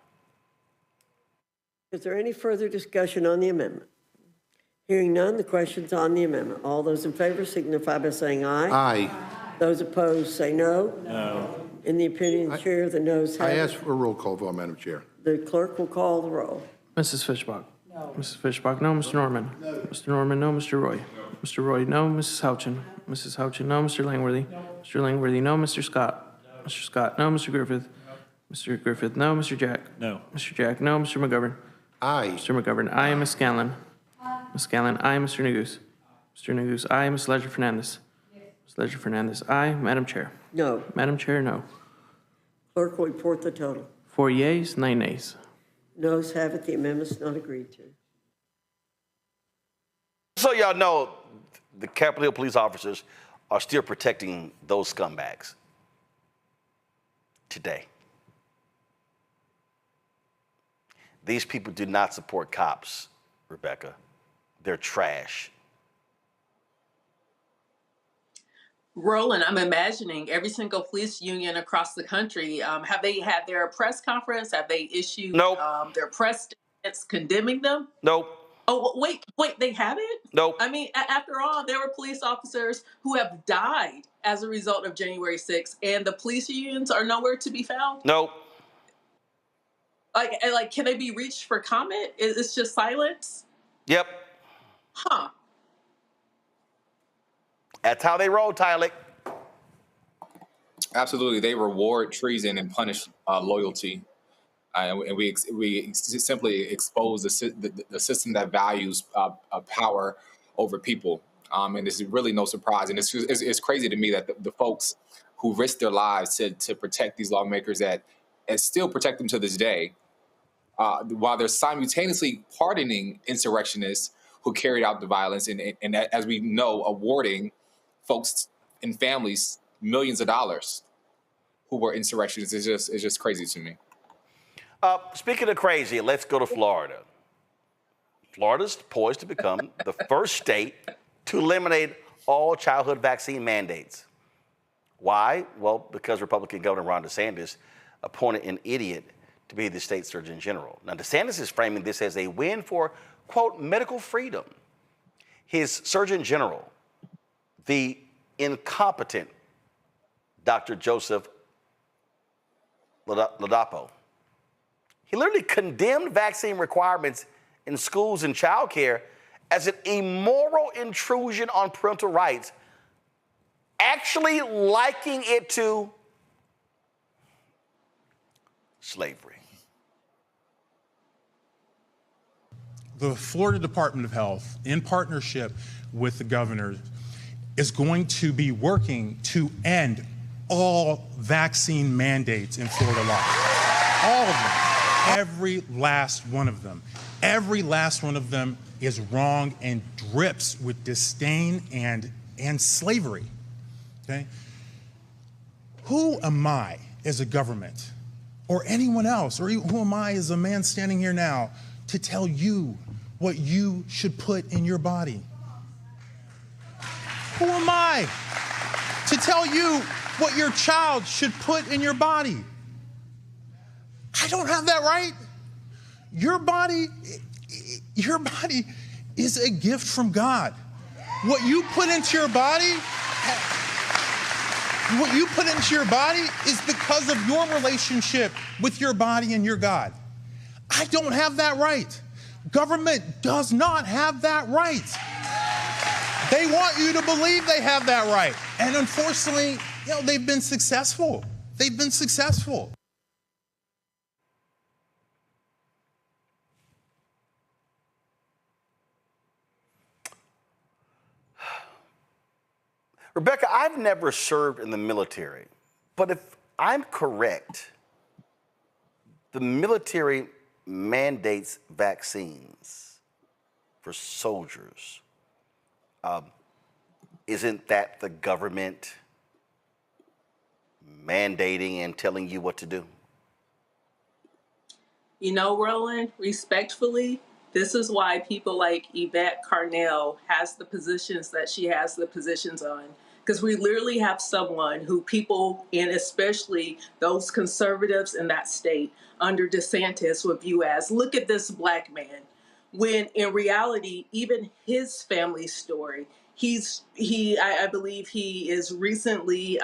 Is there any further discussion on the amendment? Hearing none, the question's on the amendment. All those in favor signify by saying aye. Aye. Those opposed say no. No. In the opinion of the chair, the noes have I it. ask for a roll call vote, Madam Chair. The clerk will call the roll. Mrs. Fishbach. No. Mrs. Fishbach, no. Mr. Norman? No. Mr. Norman, no. Mr. Roy? No. Mr. Roy, no. Mrs. Houchin? Mrs. Houchin, no. Mr. Langworthy? No. Mr. Langworthy, no. Mr. Scott? No. Mr. Scott, no. Mr. Griffith? No. Mr. Griffith, no. Mr. Jack? No. Mr. Jack, no. Mr. McGovern? Aye. Mr. McGovern, aye. Ms. Scanlon? Ms. Scanlon, aye. Mr. Negus? Mr. Negus, aye. Ms. Ledger Fernandez? Ms. Ledger Fernandez, aye. Madam Chair? No. Madam Chair, no. Clerk will report the total. 4 yeas, 9 nays. Noes have it. The amendment's not agreed to. So y'all know, the Capitol Hill police officers are still protecting those scumbags today. These people do not support cops, Rebecca. They're trash. Roland, I'm imagining every single police union across the country, have they had their press conference? Have they issued their press statements condemning them? Nope. Oh, wait, they haven't? Nope. I mean, after all, there were police officers who have died as a result of January 6th, and the police unions are nowhere to be found? Nope. Like, can they be reached for comment? It's just silence? Yep. Huh. That's how they roll, Tyler. Absolutely, they reward treason and punish loyalty, and we simply expose the system that values power over people. And this is really no surprise. And it's crazy to me that the folks who risk their lives to protect these lawmakers and still protect them to this day, while they're simultaneously pardoning insurrectionists who carried out the violence, and as we know, awarding folks and families millions of dollars who were insurrectionists. It's just crazy to me. Speaking of crazy, let's go to Florida. Florida's poised to become the first state to eliminate all childhood vaccine mandates. Why? Well, because Republican Governor Ron DeSantis appointed an idiot to be the state Surgeon General. Now, DeSantis is framing this as a win for, quote, medical freedom. His Surgeon General, the incompetent Dr. Joseph Ladapo, he literally condemned vaccine requirements in schools and childcare as an immoral intrusion on parental rights, actually liking it to slavery. The Florida Department of Health, in partnership with the governor, is going to be working to end all vaccine mandates in Florida law. All of them. Every last one of them. Every last one of them is wrong and drips with disdain and slavery. Okay? Who am I as a government or anyone else, or who am I as a man standing here now to tell you what you should put in your body? Who am I to tell you what your child should put in your body? I don't have that right. Your body is a gift from God. What you put into your body, is because of your relationship with your body and your God. I don't have that right. Government does not have that right. They want you to believe they have that right. And unfortunately, they've been successful. They've been successful. Rebecca, I've never served in the military, but if I'm correct, the military mandates vaccines for soldiers. Isn't that the government mandating and telling you what to do? You know, Roland, respectfully, this is why people like Yvette Clarke has the positions that she has the positions on. Because we literally have someone who people, and especially those conservatives in that state under DeSantis, would view as, look at this black man. When in reality, even his family story, I believe he is recently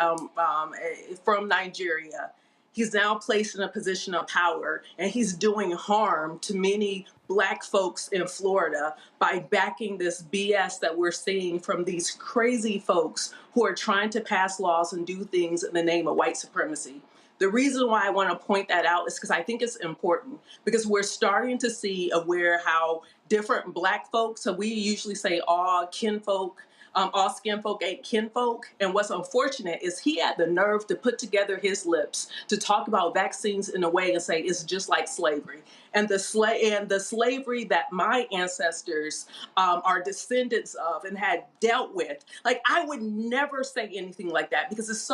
from Nigeria. he's now placed in a position of power, and he's doing harm to many Black folks in Florida by backing this BS that we're seeing from these crazy folks who are trying to pass laws and do things in the name of white supremacy. The reason why I want to point that out is because I think it's important, because we're starting to see how different Black folks, so we usually say all kinfolk, all skin folk ain't kinfolk. And what's unfortunate is he had the nerve to put together his lips to talk about vaccines in a way and say it's just like slavery. And the slavery that my ancestors are descendants of and had dealt with. Like, I would never say anything like that because it's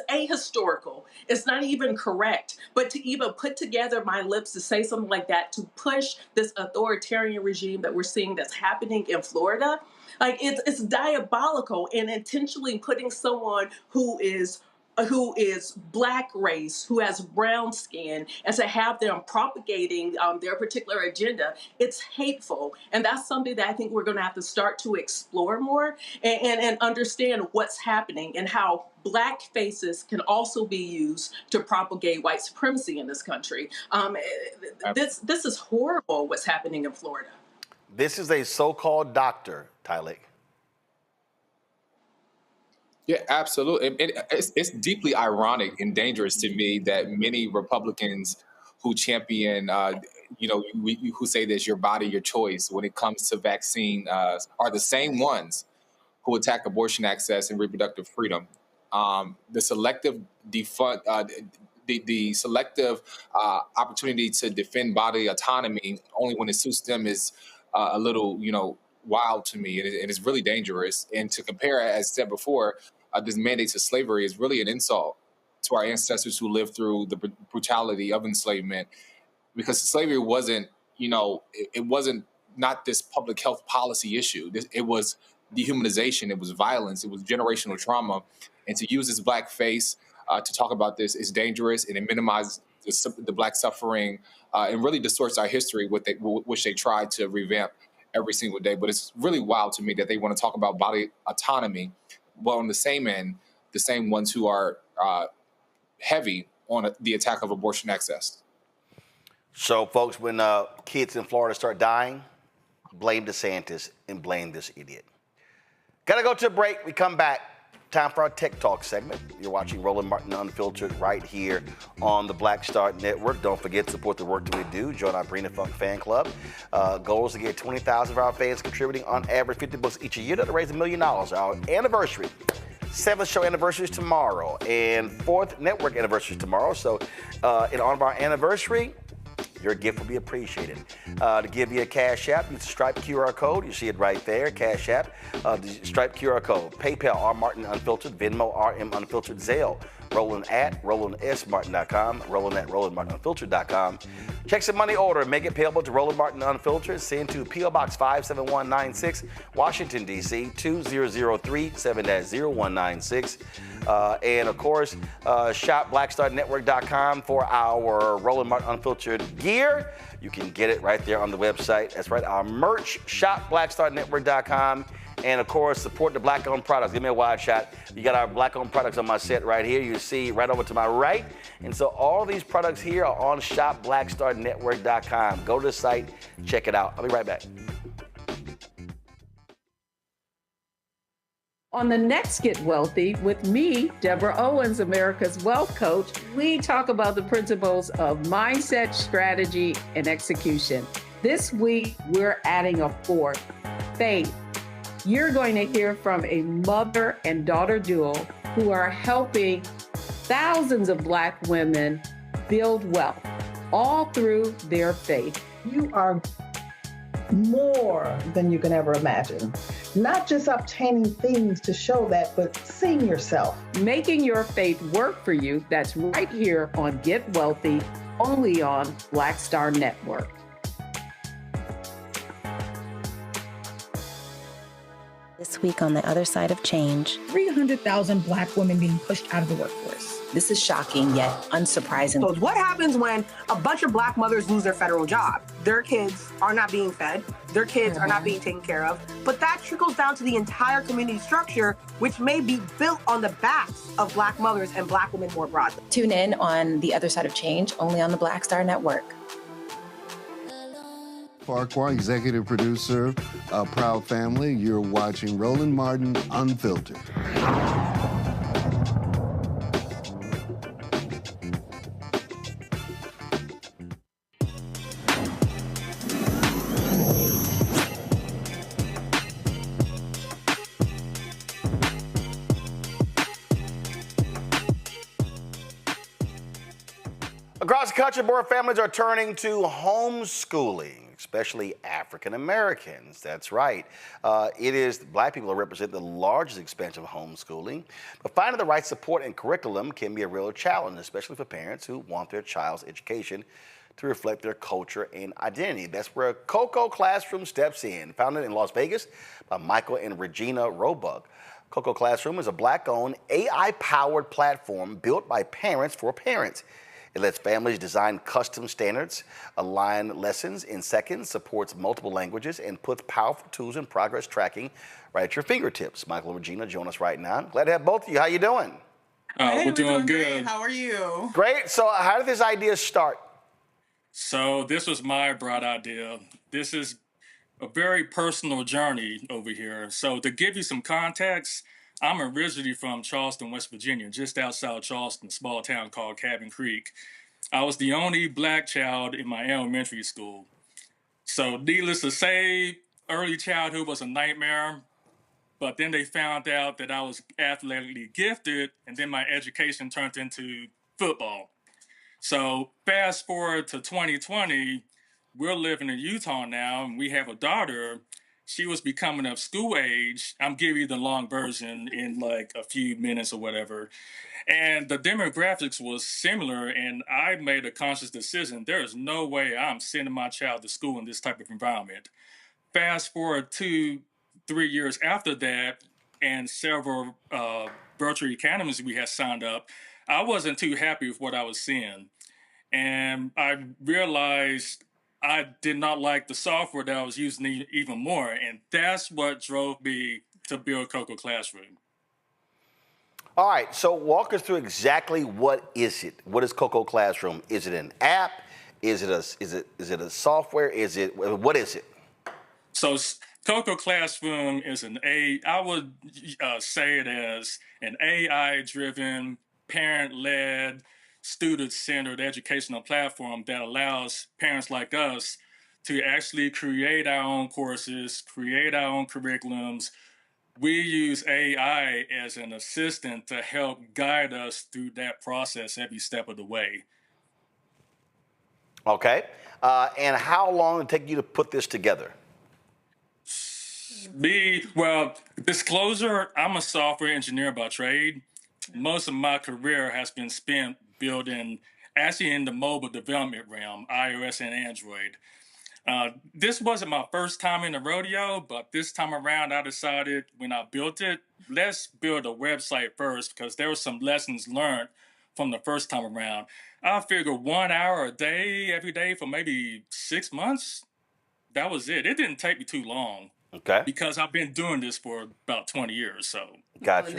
ahistorical. It's not even correct. But to even put together my lips to say something like that, to push this authoritarian regime that we're seeing that's happening in Florida, like, it's diabolical, and intentionally putting someone who is Black race, who has brown skin, and to have them propagating their particular agenda, it's hateful. And that's something that I think we're going to have to start to explore more and understand what's happening and how Black faces can also be used to propagate white supremacy in this country. This is horrible what's happening in Florida. This is a so-called doctor, Tylik. Yeah, absolutely. It's deeply ironic and dangerous to me that many Republicans who champion, who say there's your body, your choice when it comes to vaccine are the same ones who attack abortion access and reproductive freedom. The selective opportunity to defend body autonomy only when it suits them is a little, wild to me, and it's really dangerous. And to compare, as said before, this mandate to slavery is really an insult to our ancestors who lived through the brutality of enslavement, because slavery wasn't, it wasn't not this public health policy issue. It was dehumanization, it was violence, it was generational trauma. And to use this Black face to talk about this is dangerous, and it minimizes the Black suffering and really distorts our history, which they try to revamp every single day. But it's really wild to me that they want to talk about body autonomy, while on the same end, the same ones who are heavy on the attack of abortion access. So, folks, when kids in Florida start dying, blame DeSantis and blame this idiot. Got to go to a break. We come back. Time for our Tech Talk segment. You're watching Roland Martin Unfiltered right here on the Black Star Network. Don't forget to support the work that we do. Join our Brina Funk fan club. Goal is to get 20,000 of our fans contributing on average $50 each a year to raise $1 million. Our anniversary, 7th show anniversary is tomorrow, and 4th network anniversary is tomorrow. So in honor of our anniversary, your gift will be appreciated. To give you a Cash App, use the Stripe QR code. You see it right there, Cash App. The Stripe QR code. PayPal, R Martin Unfiltered. Venmo, RM Unfiltered. Zelle, Roland at RolandSMartin.com. Roland at RolandMartinUnfiltered.com. Check some money order. Make it payable to Roland Martin Unfiltered. Send to P.O. Box 57196, Washington, D.C. 2003 7-0196. And of course, shop BlackStarNetwork.com for our Roland Martin Unfiltered gear. You can get it right there on the website. That's right, our merch, shop BlackStarNetwork.com. And of course, support the Black-owned products. Give me a wide shot. You got our Black-owned products on my set right here. You see right over to my right. And so all these products here are on shop.blackstarnetwork.com. Go to the site, check it out. I'll be right back. On the next Get Wealthy with me, Deborah Owens, America's Wealth Coach, we talk about the principles of mindset, strategy, and execution. This week, we're adding a fourth, faith. You're going to hear from a mother and daughter duo who are helping thousands of Black women build wealth, all through their faith. You are more than you can ever imagine. Not just obtaining things to show that, but seeing yourself. Making your faith work for you. That's right here on Get Wealthy, only on Black Star Network. This week on the other side of change, 300,000 Black women being pushed out of the workforce. This is shocking yet unsurprising. So what happens when a bunch of Black mothers lose their federal job? Their kids are not being fed. their kids are not being taken care of. But that trickles down to the entire community structure, which may be built on the backs of Black mothers and Black women more broadly. Tune in on The Other Side of Change, only on the Black Star Network. Farquhar, executive producer of Proud Family. You're watching Roland Martin Unfiltered. Across the country, more families are turning to homeschooling, especially African Americans. That's right. It is Black people that represent the largest expansion of homeschooling. But finding the right support and curriculum can be a real challenge, especially for parents who want their child's education to reflect their culture and identity. That's where Coco Classroom steps in. Founded in Las Vegas by Michael and Regina Roebuck. Coco Classroom is a Black-owned, AI-powered platform built by parents for parents. It lets families design custom standards, align lessons in seconds, supports multiple languages, and puts powerful tools and progress tracking right at your fingertips. Michael and Regina join us right now. Glad to have both of you. How you doing? Hey, We're doing great. good. How are you? Great. So how did this idea start? So this was my broad idea. This is a very personal journey over here. So to give you some context, I'm originally from Charleston, West Virginia, just outside Charleston, a small town called Cabin Creek. I was the only Black child in my elementary school. So needless to say, early childhood was a nightmare, but then they found out that I was athletically gifted, and then my education turned into football. So fast forward to 2020, we're living in Utah now, and we have a daughter. She was becoming of school age. I'm giving you the long version in like a few minutes or whatever. And the demographics was similar, and I made a conscious decision. There is no way I'm sending my child to school in this type of environment. Fast forward 2-3 years after that, and several virtual academies we had signed up, I wasn't too happy with what I was seeing. And I realized I did not like the software that I was using even more. And that's what drove me to build Coco Classroom. All right, so walk us through exactly what is it? What is Coco Classroom? Is it an app? Is it a software? What is it? So Coco Classroom is I would say it as an AI-driven, parent-led, student-centered educational platform that allows parents like us to actually create our own courses, create our own curriculums. We use AI as an assistant to help guide us through that process every step of the way. Okay. And how long did it take you to put this together? Well, disclosure, I'm a software engineer by trade. Most of my career has been spent building, actually in the mobile development realm, iOS and Android. This wasn't my first time in the rodeo, but this time around I decided when I built it, let's build a website first because there were some lessons learned from the first time around. I figured 1 hour a day, every day for maybe 6 months. That was it. It didn't take me too long. Okay. Because I've been doing this for about 20 years, so. Gotcha.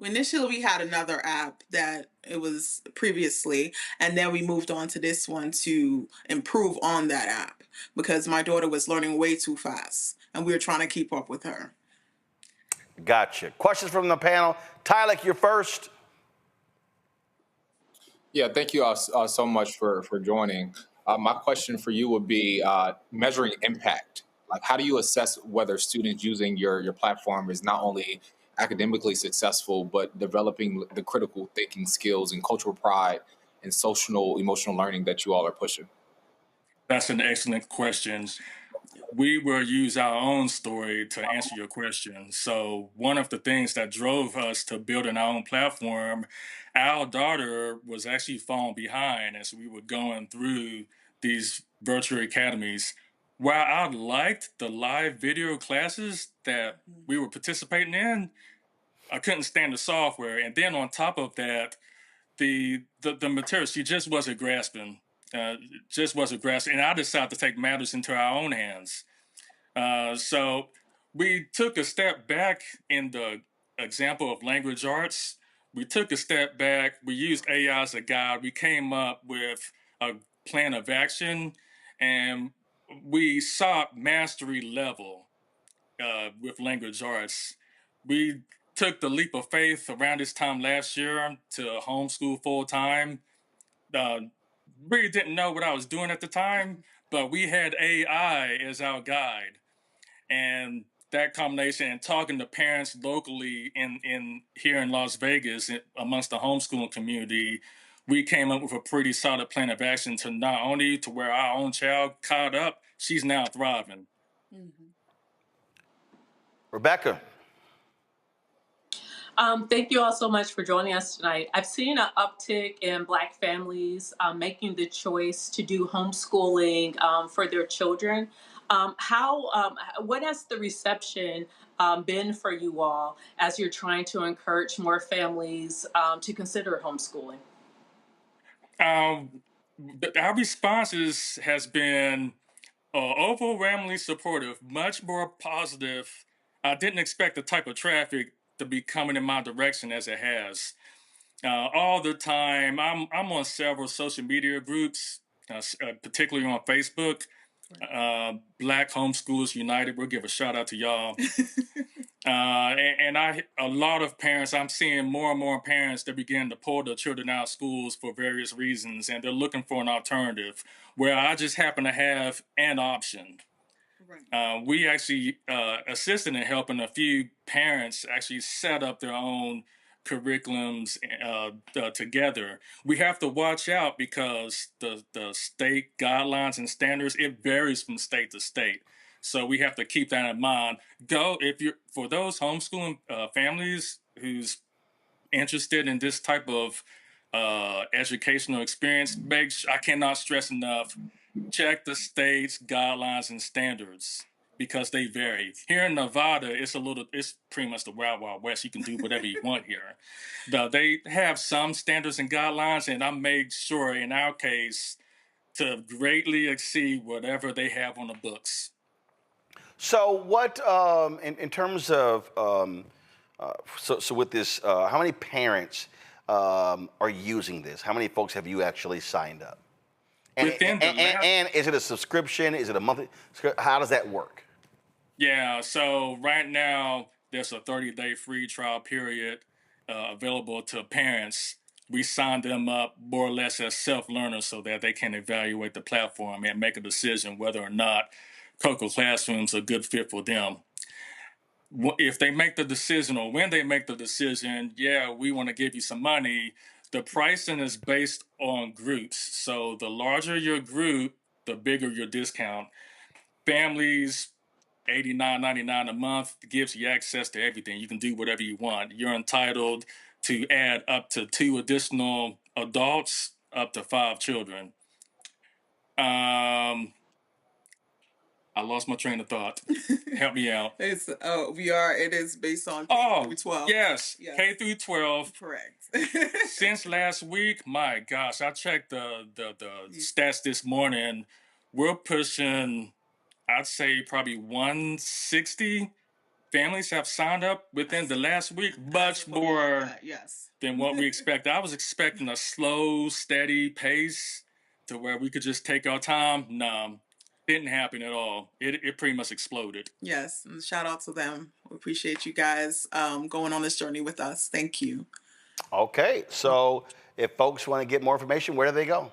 Initially, we had another app that it was previously, and then we moved on to this one to improve on that app because my daughter was learning way too fast, and we were trying to keep up with her. Gotcha. Questions from the panel. Tyler, you're first. Yeah, thank you all so much for joining. My question for you would be measuring impact. Like, how do you assess whether students using your platform is not only academically successful, but developing the critical thinking skills and cultural pride and social emotional learning that you all are pushing? That's an excellent question. We will use our own story to answer your question. So one of the things that drove us to building our own platform, our daughter was actually falling behind as we were going through these virtual academies. While I liked the live video classes that we were participating in, I couldn't stand the software. And then on top of that, the material, she just wasn't grasping. And I decided to take matters into our own hands. So we took a step back in the example of language arts. We took a step back. We used AI as a guide. We came up with a plan of action, and we sought mastery level with language arts. We took the leap of faith around this time last year to homeschool full time. Really didn't know what I was doing at the time, but we had AI as our guide. And that combination and talking to parents locally in here in Las Vegas amongst the homeschooling community, we came up with a pretty solid plan of action to not only to where our own child caught up, she's now thriving. Rebecca. Thank you all so much for joining us tonight. I've seen an uptick in Black families making the choice to do homeschooling for their children. What has the reception been for you all as you're trying to encourage more families to consider homeschooling? Our responses has been overwhelmingly supportive, much more positive. I didn't expect the type of traffic to be coming in my direction as it has. All the time, I'm on several social media groups, particularly on Facebook. Black Homeschoolers United. We'll give a shout out to y'all. A lot of parents, I'm seeing more and more parents that begin to pull their children out of schools for various reasons, and they're looking for an alternative where I just happen to have an option. We actually assisted in helping a few parents actually set up their own curriculums together. We have to watch out because the state guidelines and standards, it varies from state to state. So we have to keep that in mind. For those homeschooling families who's interested in this type of educational experience, I cannot stress enough, check the state's guidelines and standards because they vary. Here in Nevada, it's pretty much the Wild Wild West. You can do whatever you want here. They have some standards and guidelines, and I made sure in our case to greatly exceed whatever they have on the books. So what, in terms of, so with this, how many parents are using this? How many folks have you actually signed up? And is it a subscription? Is it a monthly? How does that work? Yeah, so right now there's a 30-day free trial period available to parents. We signed them up more or less as self-learners so that they can evaluate the platform and make a decision whether or not Coco Classroom's a good fit for them. If they make the decision or when they make the decision, yeah, we want to give you some money. The pricing is based on groups. So the larger your group, the bigger your discount. Families, $89.99 a month gives you access to everything. You can do whatever you want. You're entitled to add up to 2 additional adults, up to 5 children. I lost my train of thought. Help me out. It is based on K through 12. Yes, K through 12. Correct. Since last week, my gosh, I checked the stats this morning. We're pushing, I'd say probably 160 families have signed up within the last week, much more than what we expected. I was expecting a slow, steady pace to where we could just take our time. No. Didn't happen at all. It pretty much exploded. Yes, and shout out to them. We appreciate you guys going on this journey with us. Thank you. Okay, so if folks want to get more information, where do they go?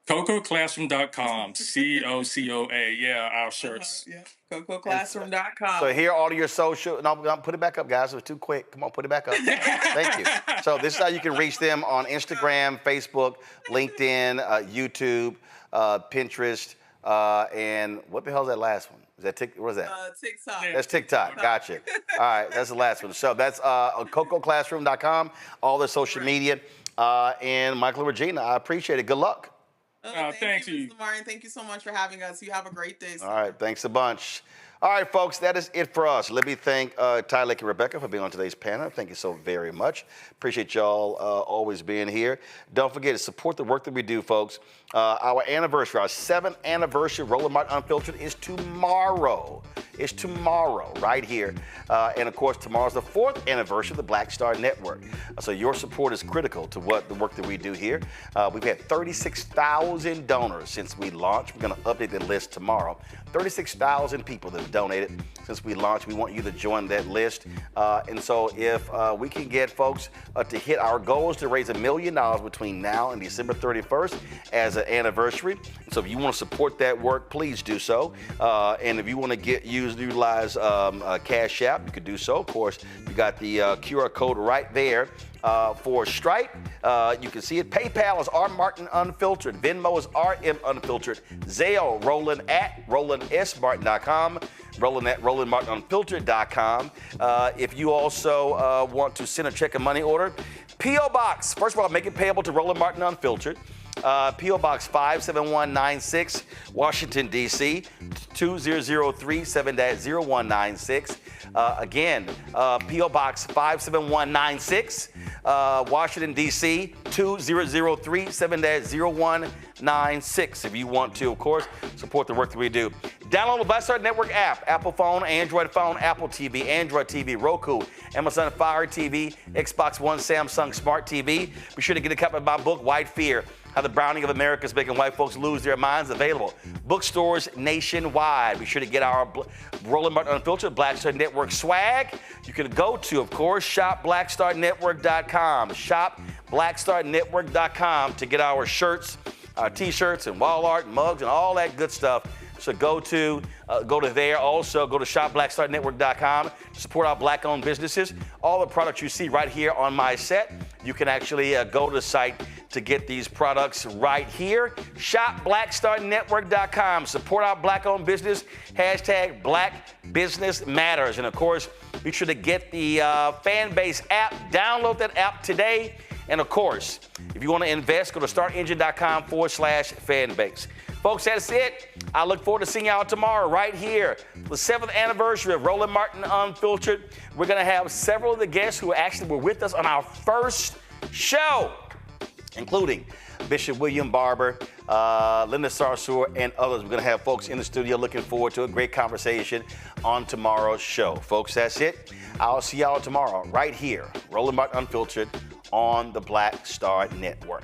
CocoClassroom.com. COCOA. Yeah, our shirts. CocoClassroom.com. So here are all your social. No, put it back up, guys. It was too quick. Come on, put it back up. Thank you. So this is how you can reach them on Instagram, Facebook, LinkedIn, YouTube, Pinterest, and what the hell is that last one? Is that what is that? TikTok. That's TikTok. Gotcha. All right, that's the last one. So that's CocoClassroom.com, all the social media. And Michael and Regina, I appreciate it. Good luck. Thank you, Mr. Martin. Thank you so much for having us. You have a great day, sir. All right, thanks a bunch. All right, folks, that is it for us. Let me thank Ty Lake and Rebecca for being on today's panel. Thank you so very much. Appreciate y'all always being here. Don't forget to support the work that we do, folks. Our anniversary, our 7th anniversary of Roland Martin Unfiltered is tomorrow. It's tomorrow, right here. And of course, tomorrow's the 4th anniversary of the Black Star Network. So your support is critical to the work that we do here. We've had 36,000 donors since we launched. We're gonna update the list tomorrow. 36,000 people that have donated since we launched. We want you to join that list. And so if we can get folks to hit our goals to raise $1 million between now and December 31st as an anniversary. So if you want to support that work, please do so. And if you want to utilize Cash App, you could do so. Of course, you got the QR code right there. For Stripe, you can see it. PayPal is R Martin Unfiltered. Venmo is RM Unfiltered. Zelle, Roland at RolandSMartin.com. Roland at RolandMartinUnfiltered.com. If you also want to send a check and money order, P.O. Box. First of all, make it payable to Roland Martin Unfiltered. P.O. Box 57196, Washington, D.C., 2003 7-0196. Again, P.O. Box 57196, Washington, D.C., 2003 7-0196. If you want to, of course, support the work that we do. Download the Black Star Network app, Apple phone, Android phone, Apple TV, Android TV, Roku, Amazon Fire TV, Xbox One, Samsung Smart TV. Be sure to get a copy of my book, White Fear: How the Browning of America is Making White Folks Lose Their Minds, available bookstores nationwide. Be sure to get our Roland Martin Unfiltered Black Star Network swag. You can go to, of course, shopblackstarnetwork.com. Shopblackstarnetwork.com to get our shirts, our T-shirts and wall art, mugs, and all that good stuff. So go to there. Also, go to shopblackstarnetwork.com to support our Black-owned businesses. All the products you see right here on my set, you can actually go to the site to get these products right here. Shopblackstarnetwork.com. Support our Black-owned business. Hashtag Black Business Matters. And of course, be sure to get the Fanbase app. Download that app today. And of course, if you want to invest, go to startengine.com/Fanbase. Folks, that's it. I look forward to seeing y'all tomorrow right here. The 7th anniversary of Roland Martin Unfiltered. We're going to have several of the guests who actually were with us on our first show, including Bishop William Barber, Linda Sarsour, and others. We're going to have folks in the studio. Looking forward to a great conversation on tomorrow's show. Folks, that's it. I'll see y'all tomorrow right here, Roland Martin Unfiltered on the Black Star Network.